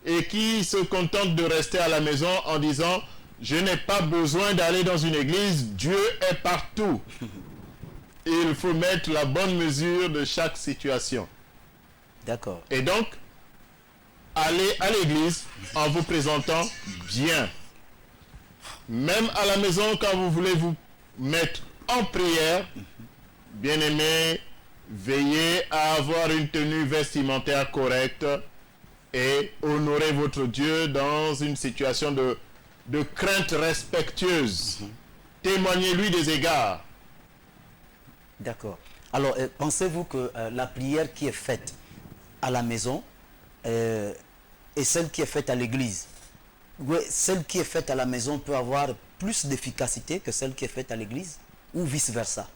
et qui se contente de rester à la maison en disant « Je n'ai pas besoin d'aller dans une église, Dieu est partout ». Il faut mettre la bonne mesure de chaque situation. d'accord. Et donc, allez à l'église en vous présentant bien. Même à la maison, quand vous voulez vous mettre en prière, bien-aimés, veillez à avoir une tenue vestimentaire correcte et honorez votre Dieu dans une situation de crainte respectueuse. Témoignez-lui des égards. D'accord. Alors, pensez-vous que la prière qui est faite à la maison et celle qui est faite à l'église, celle qui est faite à la maison peut avoir plus d'efficacité que celle qui est faite à l'église ou vice-versa?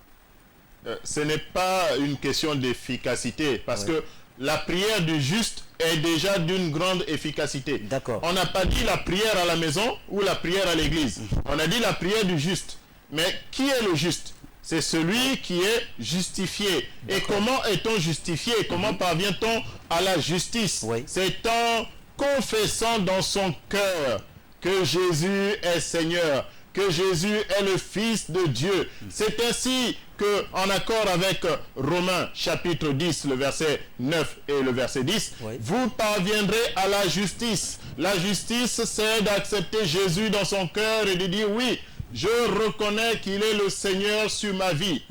Ce n'est pas une question d'efficacité parce que la prière du juste est déjà d'une grande efficacité. D'accord. On n'a pas dit la prière à la maison ou la prière à l'église. On a dit la prière du juste. Mais qui est le juste? C'est celui qui est justifié. Et comment est-on justifié? Comment parvient-on à la justice? Oui. C'est en confessant dans son cœur que Jésus est Seigneur, que Jésus est le Fils de Dieu. C'est ainsi que, en accord avec Romains chapitre 10, le verset 9 et le verset 10, Oui. vous parviendrez à la justice. La justice, c'est d'accepter Jésus dans son cœur et de dire oui, je reconnais qu'il est le Seigneur sur ma vie.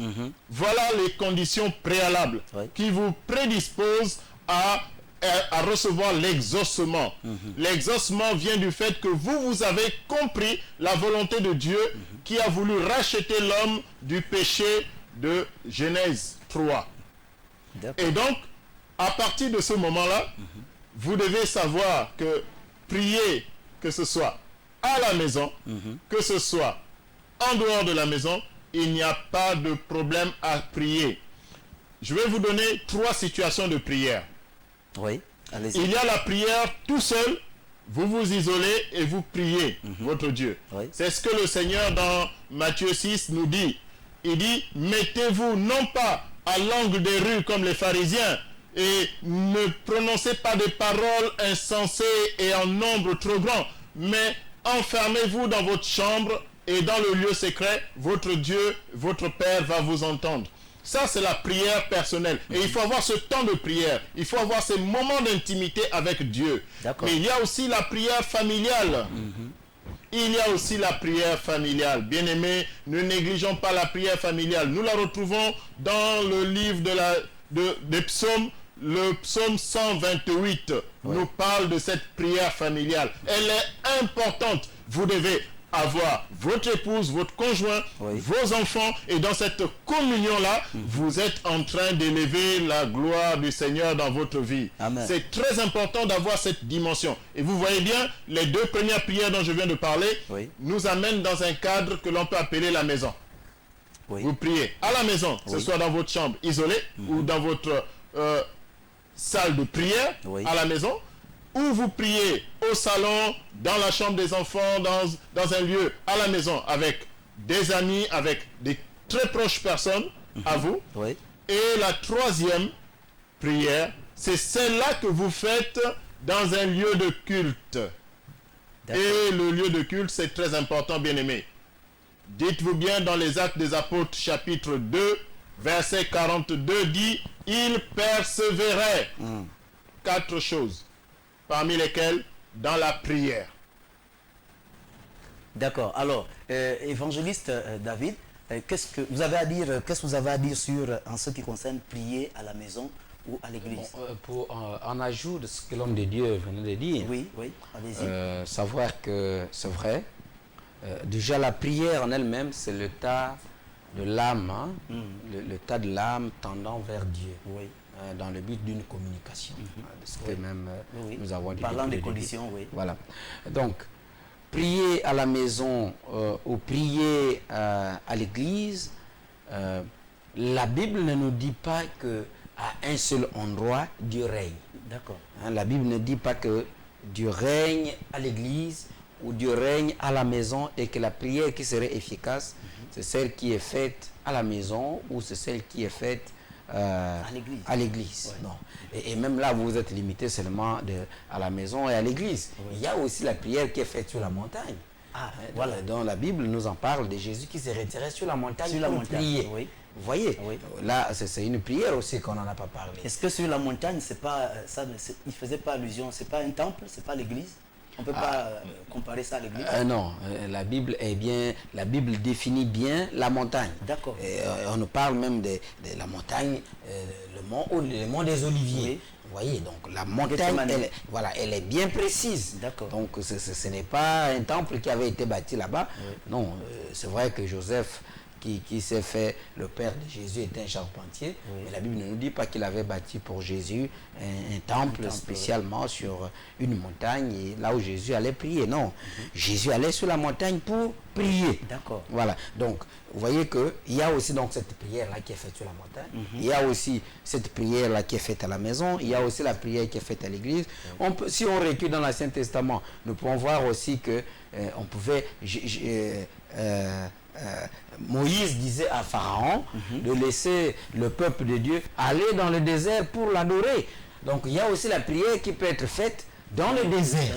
Voilà les conditions préalables Oui. qui vous prédisposent à recevoir l'exaucement. L'exaucement vient du fait que vous avez compris la volonté de Dieu qui a voulu racheter l'homme du péché de Genèse 3. D'accord. Et donc, à partir de ce moment-là, vous devez savoir que prier, que ce soit à la maison, que ce soit en dehors de la maison, il n'y a pas de problème à prier. Je vais vous donner 3 situations de prière. Oui, allez-y. Il y a la prière tout seul, vous vous isolez et vous priez votre Dieu. Oui. C'est ce que le Seigneur dans Matthieu 6 nous dit. Il dit, mettez-vous non pas à l'angle des rues comme les pharisiens et ne prononcez pas des paroles insensées et en nombre trop grand, mais enfermez-vous dans votre chambre et dans le lieu secret, votre Dieu, votre Père va vous entendre. Ça, c'est la prière personnelle. Et il faut avoir ce temps de prière. Il faut avoir ces moments d'intimité avec Dieu. D'accord. Mais il y a aussi la prière familiale. Il y a aussi la prière familiale. Bien-aimés, ne négligeons pas la prière familiale. Nous la retrouvons dans le livre des psaumes. Le psaume 128 nous parle de cette prière familiale. Elle est importante. Vous devez avoir votre épouse, votre conjoint, vos enfants, et dans cette communion-là, vous êtes en train d'élever la gloire du Seigneur dans votre vie. Amen. C'est très important d'avoir cette dimension. Et vous voyez bien, les 2 premières prières dont je viens de parler nous amènent dans un cadre que l'on peut appeler la maison. Oui. Vous priez à la maison, que ce soit dans votre chambre isolée ou dans votre salle de prière à la maison, ou vous priez au salon, dans la chambre des enfants, dans un lieu à la maison, avec des amis, avec des très proches personnes à vous. Oui. Et la 3e prière, c'est celle-là que vous faites dans un lieu de culte. Et le lieu de culte, c'est très important, bien-aimés. Dites-vous bien, dans les Actes des Apôtres, chapitre 2, verset 42, dit « Il persévérait ». 4 choses, parmi lesquelles, dans la prière. D'accord. Alors, évangéliste David, qu'est-ce que vous avez à dire sur en ce qui concerne prier à la maison ou à l'église? En ajout de ce que l'homme de Dieu venait de dire, Oui, allez-y. savoir que c'est vrai, déjà la prière en elle-même, c'est le tas de l'âme, hein, le tas de l'âme tendant vers Dieu, dans le but d'une communication. Parce que même nous avons dit parlant des conditions, Voilà. Donc, prier à la maison ou prier à l'église, la Bible ne nous dit pas que à un seul endroit Dieu règne. D'accord. Hein, la Bible ne dit pas que Dieu règne à l'église ou Dieu règne à la maison et que la prière qui serait efficace, c'est celle qui est faite à la maison ou c'est celle qui est faite à l'église. Non. Et même là, vous êtes limité seulement à la maison et à l'église. Il y a aussi la prière qui est faite sur la montagne. Voilà. Dans la Bible, nous en parle de Jésus qui se retirait sur la montagne pour prier. Vous voyez, là, c'est une prière aussi qu'on n'en a pas parlé. Est-ce que sur la montagne, c'est pas ça, il ne faisait pas allusion, c'est pas un temple, c'est pas l'église? On ne peut pas comparer ça à l'église? Non, la Bible définit bien la montagne. D'accord. On nous parle même de la montagne, le mont des Oliviers. Vous voyez, donc la montagne, elle est bien précise. D'accord. Donc ce n'est pas un temple qui avait été bâti là-bas. Non, c'est vrai que Joseph, qui s'est fait le père de Jésus, était un charpentier, mais la Bible ne nous dit pas qu'il avait bâti pour Jésus un temple spécialement sur une montagne, et là où Jésus allait prier. Non, Jésus allait sur la montagne pour prier. D'accord. Voilà, donc vous voyez qu'il y a aussi donc cette prière-là qui est faite sur la montagne, il y a aussi cette prière-là qui est faite à la maison, il y a aussi la prière qui est faite à l'église. Si on recule dans l'Ancien Testament, nous pouvons voir aussi que on pouvait... Moïse disait à Pharaon de laisser le peuple de Dieu aller dans le désert pour l'adorer. Donc il y a aussi la prière qui peut être faite dans le désert.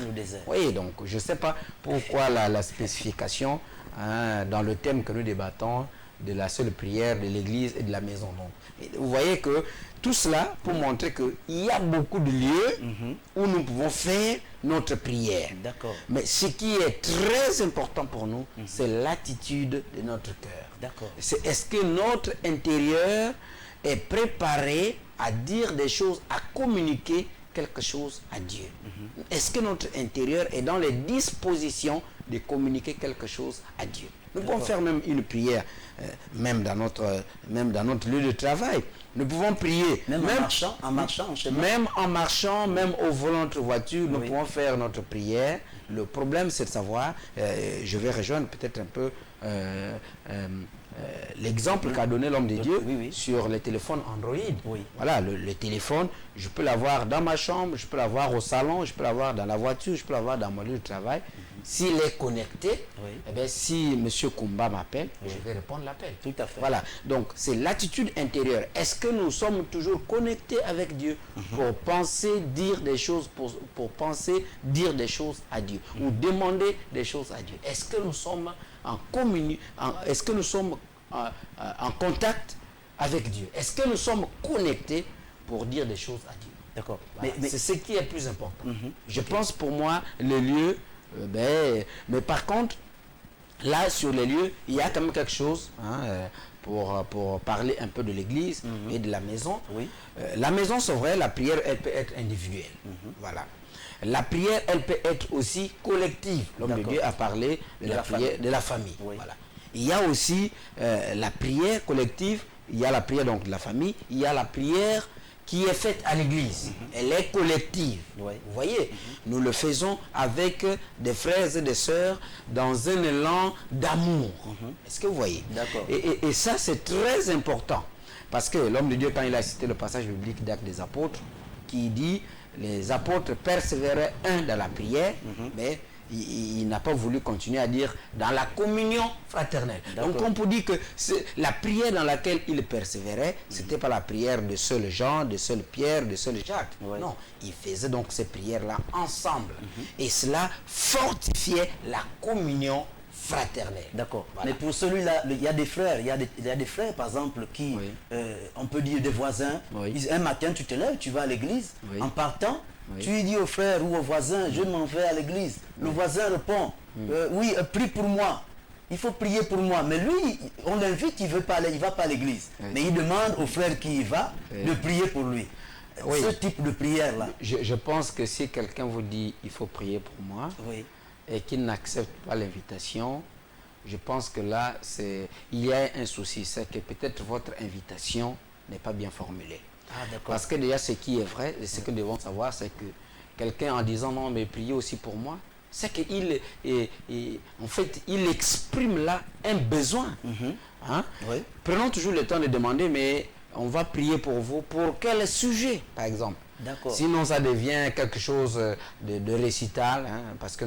Oui, donc je ne sais pas pourquoi la spécification dans le thème que nous débattons de la seule prière de l'église et de la maison. Donc, vous voyez que tout cela pour montrer qu'il y a beaucoup de lieux où nous pouvons faire notre prière. D'accord. Mais ce qui est très important pour nous, c'est l'attitude de notre cœur. D'accord. Est-ce que notre intérieur est préparé à dire des choses, à communiquer quelque chose à Dieu? Est-ce que notre intérieur est dans les dispositions de communiquer quelque chose à Dieu? Nous pouvons faire même une prière, même dans notre lieu de travail. Nous pouvons prier. Même en marchant, en chemin. Même en marchant, même au volant de notre voiture, nous pouvons faire notre prière. Le problème, c'est de savoir, je vais rejoindre peut-être un peu l'exemple qu'a donné l'homme de Dieu sur les téléphones Android. Voilà, le téléphone, je peux l'avoir dans ma chambre, je peux l'avoir au salon, je peux l'avoir dans la voiture, je peux l'avoir dans mon lieu de travail. S'il est connecté, eh bien, si M. Kumba m'appelle, je vais répondre à l'appel. Tout à fait. Voilà, donc c'est l'attitude intérieure. Est-ce que nous sommes toujours connectés avec Dieu pour penser, dire des choses, pour penser, dire des choses à Dieu ou demander des choses à Dieu? Est-ce que nous sommes est-ce que nous sommes en contact avec Dieu? Est-ce que nous sommes connectés pour dire des choses à Dieu? D'accord. Voilà. Mais c'est ce qui est plus important. Je pense pour moi, le lieu, mais par contre, là sur les lieux, il y a quand même quelque chose pour parler un peu de l'église et de la maison. La maison, c'est vrai, la prière, elle peut être individuelle. Voilà. La prière, elle peut être aussi collective. L'homme de Dieu a parlé de la prière de la famille. Voilà. Il y a aussi la prière collective, il y a la prière donc de la famille, il y a la prière qui est faite à l'église. Elle est collective. Vous voyez, nous le faisons avec des frères et des sœurs dans un élan d'amour. Est-ce que vous voyez? Et ça, c'est très important. Parce que l'homme de Dieu, quand il a cité le passage biblique d'Actes des Apôtres, qui dit les apôtres persévéraient dans la prière, mais il n'a pas voulu continuer à dire dans la communion fraternelle. Donc on peut dire que la prière dans laquelle il persévérait, c'était pas la prière de seul Jean, de seul Pierre, de seul Jacques. Non, il faisait donc ces prières-là ensemble. Et cela fortifiait la communion fraternelle. D'accord. Voilà. Mais pour celui-là, il y a des frères, il y a des frères par exemple qui, on peut dire des voisins, un matin tu te lèves, tu vas à l'église, en partant, tu dis au frère ou au voisin, je m'en vais à l'église. Le voisin répond, oui, prie pour moi. Il faut prier pour moi. Mais lui, on l'invite, il ne va pas à l'église. Mais il demande au frère qui y va de prier pour lui. Ce type de prière-là. Je pense que si quelqu'un vous dit, il faut prier pour moi, et qu'il n'accepte pas l'invitation, je pense que là, il y a un souci. C'est que peut-être votre invitation n'est pas bien formulée. Parce que déjà, ce qui est vrai, et ce que nous devons savoir, c'est que quelqu'un en disant non, mais priez aussi pour moi, c'est qu'il en fait, il exprime là un besoin. Prenons toujours le temps de demander, mais on va prier pour vous, pour quel sujet, par exemple? Sinon, ça devient quelque chose de récital, parce que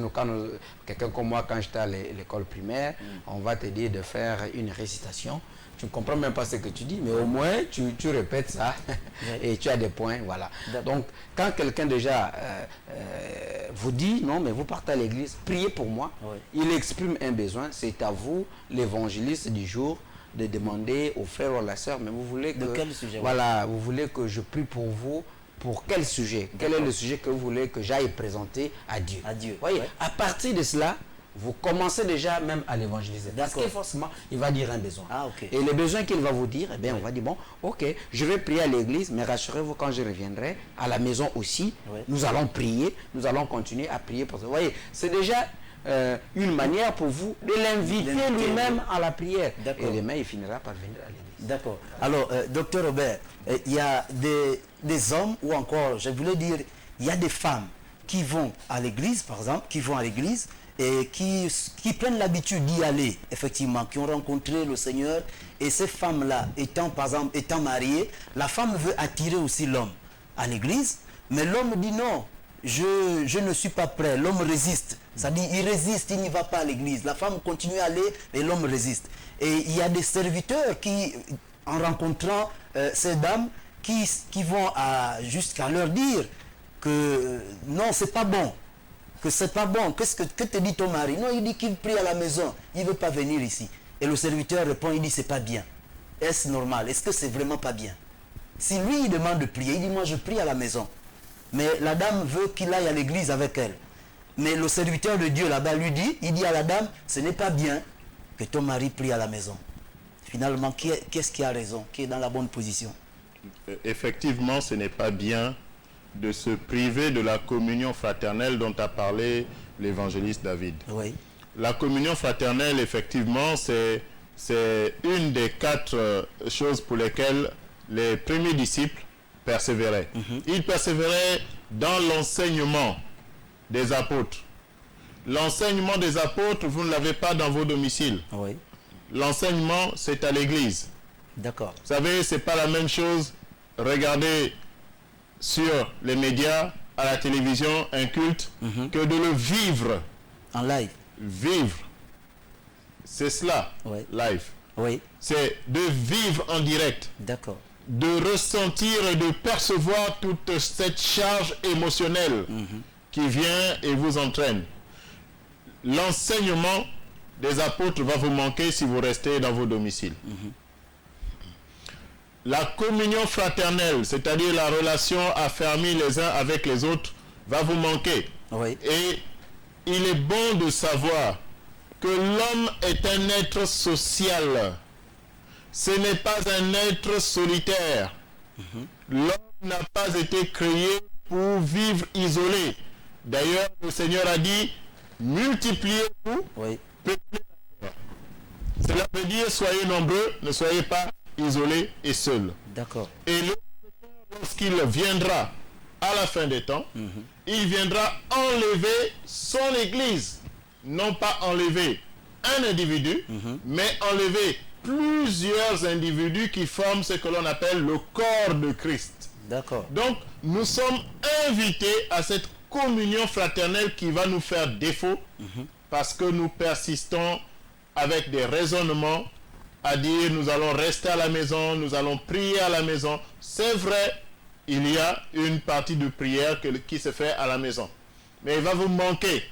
quelqu'un comme moi, quand j'étais à l'école primaire, on va te dire de faire une récitation. Tu ne comprends même pas ce que tu dis, mais au moins, tu répètes ça et tu as des points, voilà. Donc, quand quelqu'un déjà vous dit, non, mais vous partez à l'église, priez pour moi, il exprime un besoin, c'est à vous, l'évangéliste du jour, de demander aux frères ou à la sœur, mais vous voulez que... De quel sujet? Voilà, vous voulez que je prie pour vous, pour quel sujet? Quel est le sujet que vous voulez que j'aille présenter à Dieu? Voyez, à partir de cela, vous commencez déjà même à l'évangéliser. Parce que forcément, il va dire un besoin. Et le besoin qu'il va vous dire, eh bien, on va dire, bon, ok, je vais prier à l'église, mais rassurez-vous, quand je reviendrai, à la maison aussi, nous allons prier, nous allons continuer à prier pour ça. Vous voyez, c'est déjà une manière pour vous de l'inviter lui-même à la prière. Et demain, il finira par venir à l'église. D'accord. Alors, docteur Robert, il y a des hommes, ou encore, je voulais dire, il y a des femmes qui vont à l'église, par exemple, qui vont à l'église et qui prennent l'habitude d'y aller, effectivement, qui ont rencontré le Seigneur. Et ces femmes-là, par exemple, étant mariées, la femme veut attirer aussi l'homme à l'église, mais l'homme dit non, je ne suis pas prêt. L'homme résiste. C'est-à-dire, il résiste, il n'y va pas à l'église. La femme continue à aller, mais l'homme résiste. Et il y a des serviteurs qui, en rencontrant ces dames, qui vont jusqu'à leur dire que non, c'est pas bon. Que c'est pas bon. Que te dit ton mari? Non, il dit qu'il prie à la maison. Il ne veut pas venir ici. Et le serviteur répond, il dit c'est pas bien. Est-ce normal? Est-ce que c'est vraiment pas bien? Si lui, il demande de prier, il dit moi je prie à la maison. Mais la dame veut qu'il aille à l'église avec elle. Mais le serviteur de Dieu là-bas lui dit, il dit à la dame, ce n'est pas bien que ton mari prie à la maison. Finalement, qu'est-ce qui a raison? Qui est dans la bonne position? Effectivement, ce n'est pas bien de se priver de la communion fraternelle dont a parlé l'évangéliste David. La communion fraternelle, effectivement, c'est une des 4 choses pour lesquelles les premiers disciples persévéraient. Ils persévéraient dans l'enseignement des apôtres. L'enseignement des apôtres, vous ne l'avez pas dans vos domiciles. L'enseignement, c'est à l'église. D'accord. Vous savez, ce n'est pas la même chose. Regardez sur les médias, à la télévision, un culte, que de le vivre. En live. Vivre. C'est cela, live. C'est de vivre en direct. D'accord. De ressentir et de percevoir toute cette charge émotionnelle qui vient et vous entraîne. L'enseignement des apôtres va vous manquer si vous restez dans vos domiciles. La communion fraternelle, c'est-à-dire la relation affermie les uns avec les autres, va vous manquer. Et il est bon de savoir que l'homme est un être social. Ce n'est pas un être solitaire. L'homme n'a pas été créé pour vivre isolé. D'ailleurs, le Seigneur a dit, multipliez-vous, peuplez la terre. Cela veut dire, soyez nombreux, ne soyez pas isolés et seuls. D'accord. Et lorsqu'il viendra à la fin des temps, il viendra enlever son Église. Non pas enlever un individu, mais enlever plusieurs individus qui forment ce que l'on appelle le corps de Christ. D'accord. Donc, nous sommes invités à cette communion fraternelle qui va nous faire défaut parce que nous persistons avec des raisonnements à dire nous allons rester à la maison, nous allons prier à la maison. C'est vrai, il y a une partie de prière qui se fait à la maison. Mais il va vous manquer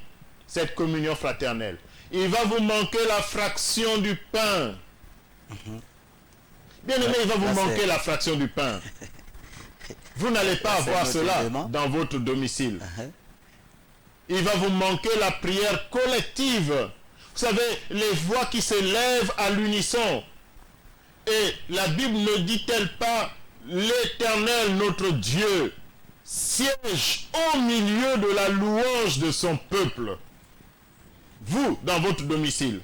cette communion fraternelle. Il va vous manquer la fraction du pain. Bien aimé, il va vous manquer la fraction du pain. Vous n'allez pas avoir cela dans votre domicile. Il va vous manquer la prière collective. Vous savez, les voix qui s'élèvent à l'unisson. Et la Bible ne dit-elle pas, l'Éternel, notre Dieu, siège au milieu de la louange de son peuple. Vous, dans votre domicile,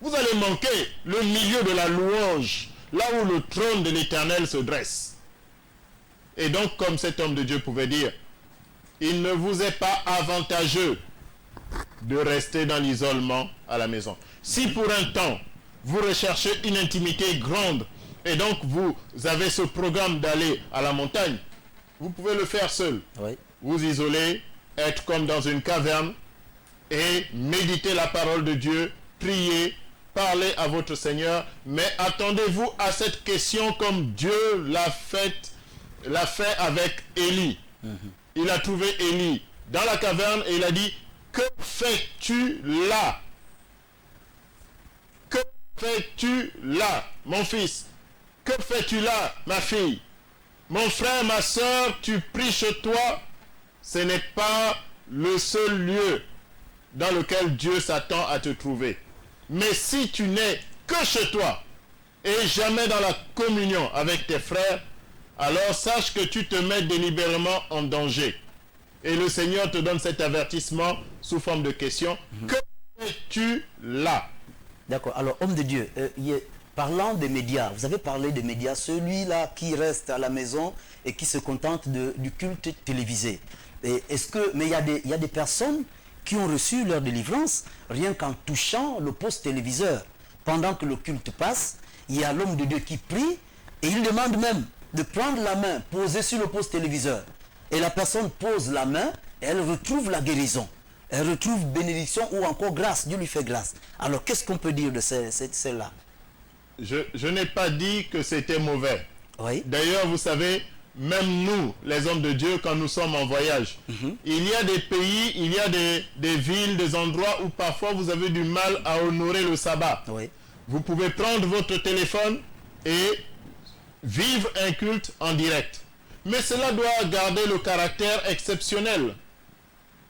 vous allez manquer le milieu de la louange, là où le trône de l'Éternel se dresse. Et donc, comme cet homme de Dieu pouvait dire, il ne vous est pas avantageux de rester dans l'isolement à la maison. Si pour un temps, vous recherchez une intimité grande, et donc vous avez ce programme d'aller à la montagne, vous pouvez le faire seul. Oui. Vous isoler, être comme dans une caverne, et méditer la parole de Dieu, prier, parler à votre Seigneur, mais attendez-vous à cette question comme Dieu l'a fait avec Élie. Il a trouvé Élie dans la caverne et il a dit, que fais-tu là? Que fais-tu là, mon fils? Que fais-tu là, ma fille? Mon frère, ma soeur, tu pries chez toi? Ce n'est pas le seul lieu dans lequel Dieu s'attend à te trouver. Mais si tu n'es que chez toi et jamais dans la communion avec tes frères, alors sache que tu te mets délibérément en danger. Et le Seigneur te donne cet avertissement sous forme de question. Que fais-tu là? D'accord. Alors, homme de Dieu, parlant des médias, vous avez parlé des médias, celui-là qui reste à la maison et qui se contente du culte télévisé. Mais il y a des personnes qui ont reçu leur délivrance rien qu'en touchant le poste téléviseur. Pendant que le culte passe, il y a l'homme de Dieu qui prie et il demande même de prendre la main, poser sur le poste téléviseur. Et la personne pose la main et elle retrouve la guérison. Elle retrouve bénédiction ou encore grâce. Dieu lui fait grâce. Alors qu'est-ce qu'on peut dire de celle-là? Je n'ai pas dit que c'était mauvais. Oui. D'ailleurs, vous savez, même nous, les hommes de Dieu, quand nous sommes en voyage, il y a des pays, il y a des villes, des endroits où parfois vous avez du mal à honorer le sabbat. Oui. Vous pouvez prendre votre téléphone et vivre un culte en direct. Mais cela doit garder le caractère exceptionnel.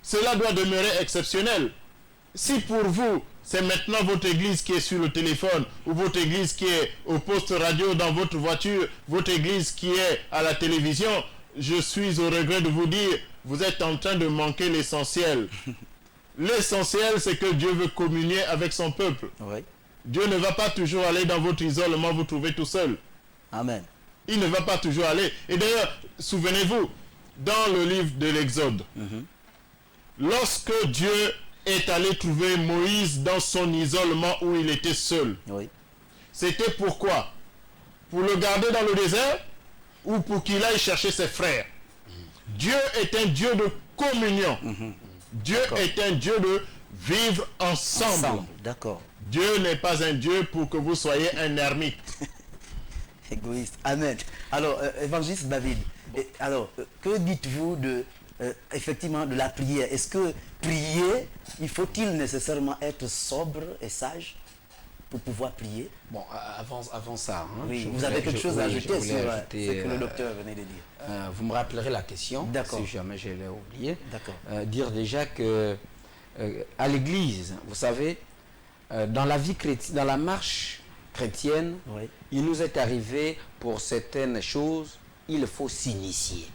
Cela doit demeurer exceptionnel. Si pour vous, c'est maintenant votre église qui est sur le téléphone, ou votre église qui est au poste radio dans votre voiture, votre église qui est à la télévision, je suis au regret de vous dire, vous êtes en train de manquer l'essentiel. L'essentiel, c'est que Dieu veut communier avec son peuple. Oui. Dieu ne va pas toujours aller dans votre isolement, vous trouver tout seul. Amen. Il ne va pas toujours aller. Et d'ailleurs, souvenez-vous, dans le livre de l'Exode, lorsque Dieu est allé trouver Moïse dans son isolement où il était seul, Oui. c'était pourquoi? Pour le garder dans le désert ou pour qu'il aille chercher ses frères? Dieu est un Dieu de communion. Dieu est un Dieu de vivre ensemble. D'accord. Dieu n'est pas un Dieu pour que vous soyez un ermite. Égoïste. Amen. Alors, évangéliste David, que dites-vous effectivement de la prière? Est-ce que prier, faut-il nécessairement être sobre et sage pour pouvoir prier? Bon, avant ça, hein, Oui, vous avez quelque chose à ajouter sur ce que le docteur venait de dire. Vous me rappellerez la question, D'accord. si jamais je l'ai oublié. D'accord. Dire déjà que à l'église, vous savez, dans la vie chrétienne, dans la marche chrétienne, Oui. il nous est arrivé pour certaines choses, il faut s'initier.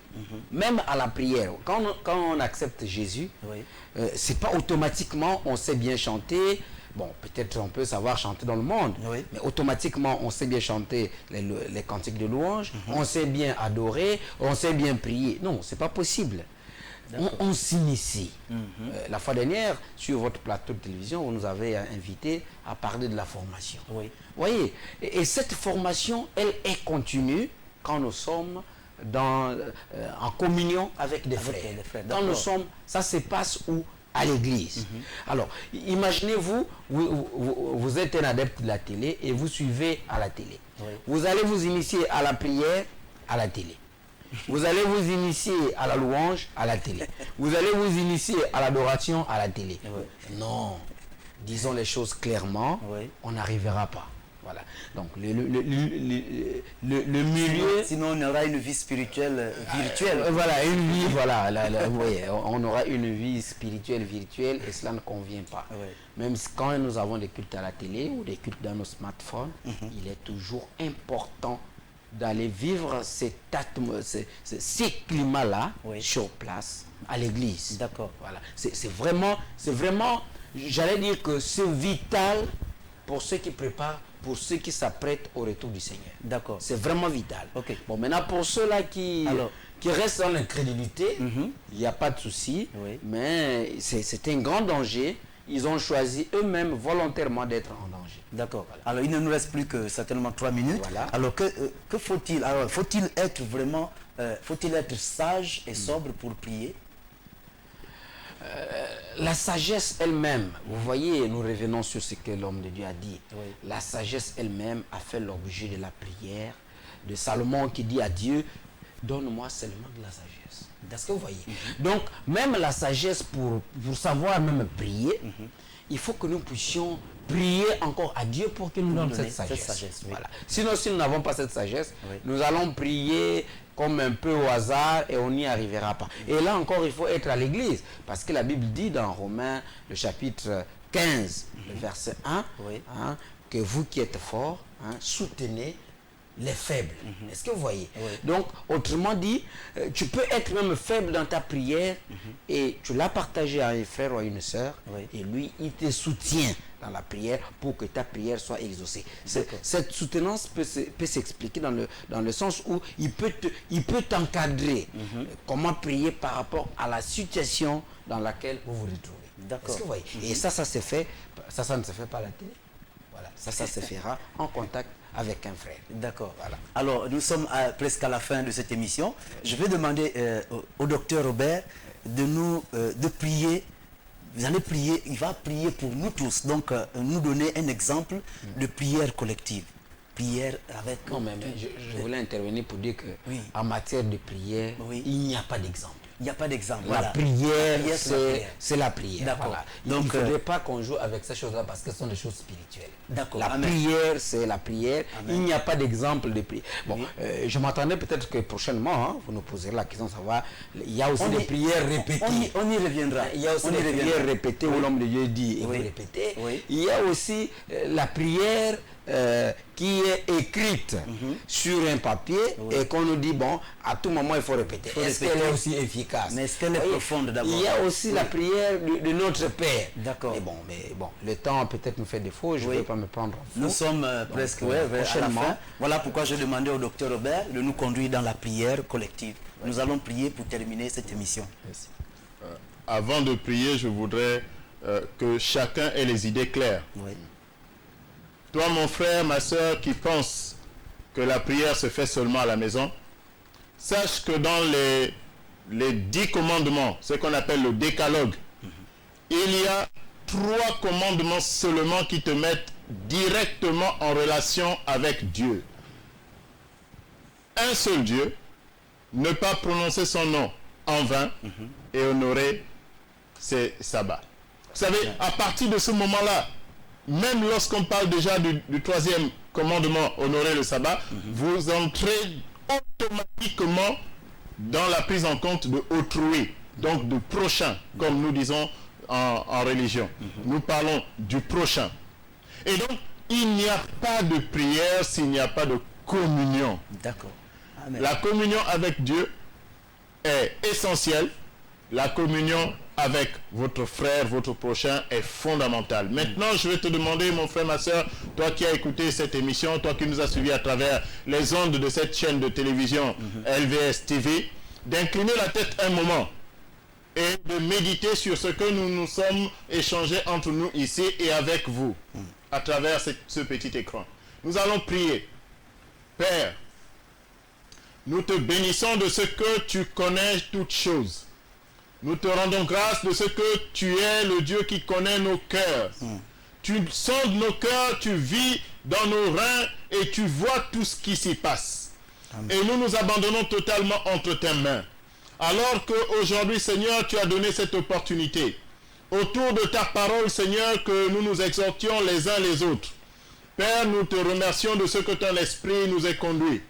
Même à la prière, quand on accepte Jésus, Oui. c'est pas automatiquement on sait bien chanter. Bon, peut-être on peut savoir chanter dans le monde, Oui. mais automatiquement on sait bien chanter les cantiques de louange, on sait bien adorer, on sait bien prier. Non, c'est pas possible. On s'initie. La fois dernière, sur votre plateau de télévision, vous nous avez invité à parler de la formation. Oui. Voyez, et cette formation, elle est continue quand nous sommes en communion avec des frères. les frères, Quand nous d'accord. sommes, ça se passe où? À l'église. Alors, imaginez-vous, vous êtes un adepte de la télé et vous suivez à la télé. Oui. Vous allez vous initier à la prière à la télé. Vous allez vous initier à la louange à la télé. Vous allez vous initier à l'adoration à la télé. Oui. Non, disons les choses clairement, Oui. on n'arrivera pas. Voilà. Donc le milieu... Sinon, on aura une vie spirituelle virtuelle. Voilà, une vie, voilà. Vous voyez, on aura une vie spirituelle virtuelle et cela ne convient pas. Oui. Même quand nous avons des cultes à la télé ou des cultes dans nos smartphones, il est toujours important d'aller vivre ces climats-là Oui. sur place, à l'église. D'accord. Voilà. C'est vraiment, j'allais dire que c'est vital pour ceux qui préparent, pour ceux qui s'apprêtent au retour du Seigneur. D'accord. C'est vraiment vital. Ok. Bon, maintenant, pour ceux-là qui restent dans l'incrédulité, il n'y a pas de souci, Oui. mais c'est un grand danger. Ils ont choisi eux-mêmes volontairement d'être en danger. D'accord. Alors, il ne nous reste plus que certainement 3 minutes. Voilà. Alors, que faut-il? Alors, faut-il être vraiment, faut-il être sage et sobre pour prier? La sagesse elle-même, vous voyez, nous revenons sur ce que l'homme de Dieu a dit. Oui. La sagesse elle-même a fait l'objet de la prière de Salomon qui dit à Dieu, donne-moi seulement de la sagesse. Est-ce que vous voyez? Donc, même la sagesse, pour savoir même prier, il faut que nous puissions prier encore à Dieu pour qu'il nous donne donner cette sagesse. oui. Voilà. Sinon, si nous n'avons pas cette sagesse, Oui. nous allons prier comme un peu au hasard et on n'y arrivera pas. Et là encore, il faut être à l'église. Parce que la Bible dit dans Romains, le chapitre 15, le verset 1, Oui. hein, que vous qui êtes forts, soutenez les faibles. Est-ce que vous voyez? Oui. Donc, autrement dit, tu peux être même faible dans ta prière et tu l'as partagé à un frère ou à une sœur Oui. et lui, il te soutient dans la prière pour que ta prière soit exaucée. Cette soutenance peut s'expliquer dans le sens où il peut t'encadrer comment prier par rapport à la situation dans laquelle vous vous retrouvez. D'accord. Est-ce que vous voyez? Et ça se fait, ça ne se fait pas à la télé. Voilà. Ça se fera en contact avec un frère. D'accord. Voilà. Alors, nous sommes presque à la fin de cette émission. Je vais demander au docteur Robert de prier. Vous allez prier, il va prier pour nous tous. Donc, nous donner un exemple de prière collective. Prière avec... Non, mais je voulais intervenir pour dire que Oui. en matière de prière, Oui. il n'y a pas d'exemple. Il n'y a pas d'exemple. La Voilà. prière, c'est la prière. c'est la prière. D'accord. Voilà. Donc, il ne faudrait pas qu'on joue avec ces choses-là parce que ce sont des choses spirituelles. D'accord. La Amen. prière, c'est la prière. Amen. Il n'y a pas d'exemple de prière. Bon, Oui. je m'attendais peut-être que prochainement, vous nous poserez la question de savoir, il y a aussi On des y- prières répétées. On y reviendra. Il y a aussi On y des reviendra. prières répétées où l'homme de Dieu dit et Oui. vous répétez. Oui. Il y a aussi la prière qui est écrite sur un papier et qu'on nous dit, bon, à tout moment il faut répéter. Est-ce répéter. qu'elle est aussi efficace? Mais est-ce qu'elle est Voyez, profonde d'abord? Il y a aussi la prière de notre Père. D'accord. Mais bon, le temps peut-être nous fait défaut, je ne Oui. vais pas me prendre en fou. Nous sommes presque à la prochainement. fin. Voilà pourquoi je demandais au docteur Robert de nous conduire dans la prière collective. Nous allons prier pour terminer cette émission. Merci. Avant de prier, je voudrais que chacun ait les idées claires. Oui. Toi, mon frère, ma soeur, qui pense que la prière se fait seulement à la maison, sache que dans les 10 commandements, ce qu'on appelle le décalogue, il y a 3 commandements seulement qui te mettent directement en relation avec Dieu. Un seul Dieu, ne pas prononcer son nom en vain et honorer ses sabbats. Vous savez, à partir de ce moment-là, même lorsqu'on parle déjà du 3e commandement, honorer le sabbat, vous entrez automatiquement dans la prise en compte de autrui, donc de prochain, comme nous disons en religion. Nous parlons du prochain. Et donc, il n'y a pas de prière s'il n'y a pas de communion. D'accord. Amen. La communion avec Dieu est essentielle. La communion avec votre frère, votre prochain est fondamentale. Maintenant, je vais te demander, mon frère, ma soeur, toi qui as écouté cette émission, toi qui nous as suivis à travers les ondes de cette chaîne de télévision LVS TV, d'incliner la tête un moment et de méditer sur ce que nous nous sommes échangés entre nous ici et avec vous à travers ce petit écran. Nous allons prier. Père, Nous te bénissons de ce que tu connais toutes choses. Nous te rendons grâce de ce que tu es le Dieu qui connaît nos cœurs. Tu sondes nos cœurs, tu vis dans nos reins et tu vois tout ce qui s'y passe. Amen. Et nous nous abandonnons totalement entre tes mains. Alors qu'aujourd'hui, Seigneur, tu as donné cette opportunité. Autour de ta parole, Seigneur, que nous nous exhortions les uns les autres. Père, nous te remercions de ce que ton esprit nous ait conduit.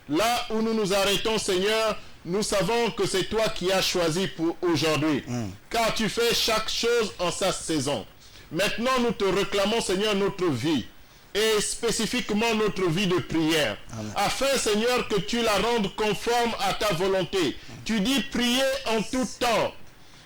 Là où nous nous arrêtons, Seigneur, nous savons que c'est toi qui as choisi pour aujourd'hui. Car tu fais chaque chose en sa saison. Maintenant, nous te réclamons, Seigneur, notre vie. Et spécifiquement notre vie de prière. Amen. Afin, Seigneur, que tu la rendes conforme à ta volonté. Tu dis prier en tout temps.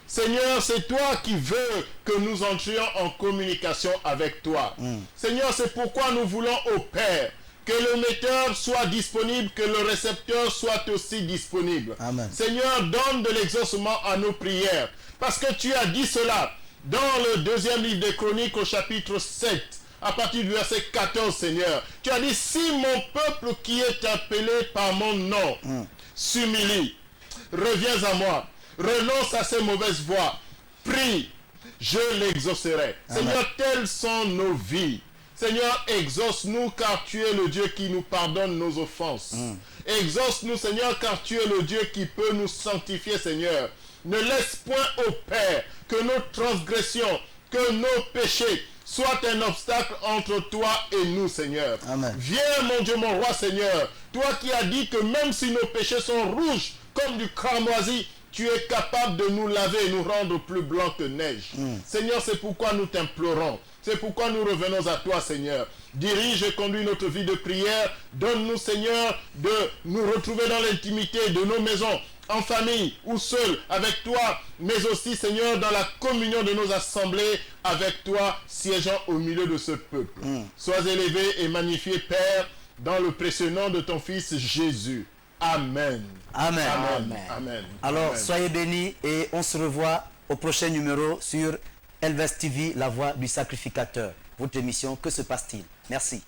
Seigneur, c'est toi qui veux que nous entrions en communication avec toi. Seigneur, c'est pourquoi nous voulons au Père que le metteur soit disponible, que le récepteur soit aussi disponible. Amen. Seigneur, donne de l'exaucement à nos prières. Parce que tu as dit cela dans le 2e livre des Chroniques au chapitre 7. À partir du verset 14, Seigneur, tu as dit, si mon peuple qui est appelé par mon nom s'humilie, reviens à moi, renonce à ses mauvaises voies, prie, je l'exaucerai. Seigneur, telles sont nos vies. Seigneur, exauce-nous car tu es le Dieu qui nous pardonne nos offenses. Exauce-nous, Seigneur, car tu es le Dieu qui peut nous sanctifier, Seigneur. Ne laisse point au Père que nos transgressions, que nos péchés soit un obstacle entre toi et nous, Seigneur. Amen. Viens, mon Dieu, mon roi, Seigneur. Toi qui as dit que même si nos péchés sont rouges comme du cramoisi, tu es capable de nous laver et nous rendre plus blancs que neige. Seigneur, c'est pourquoi nous t'implorons. C'est pourquoi nous revenons à toi, Seigneur. Dirige et conduis notre vie de prière. Donne-nous, Seigneur, de nous retrouver dans l'intimité de nos maisons, en famille ou seul avec toi, mais aussi, Seigneur, dans la communion de nos assemblées avec toi, siégeant au milieu de ce peuple. Sois élevé et magnifié, Père, dans le précieux nom de ton Fils Jésus. Amen. Amen. Amen. Amen. Alors, Amen. soyez bénis et on se revoit au prochain numéro sur Elvest TV, la voix du sacrificateur. Votre émission, que se passe-t-il? Merci.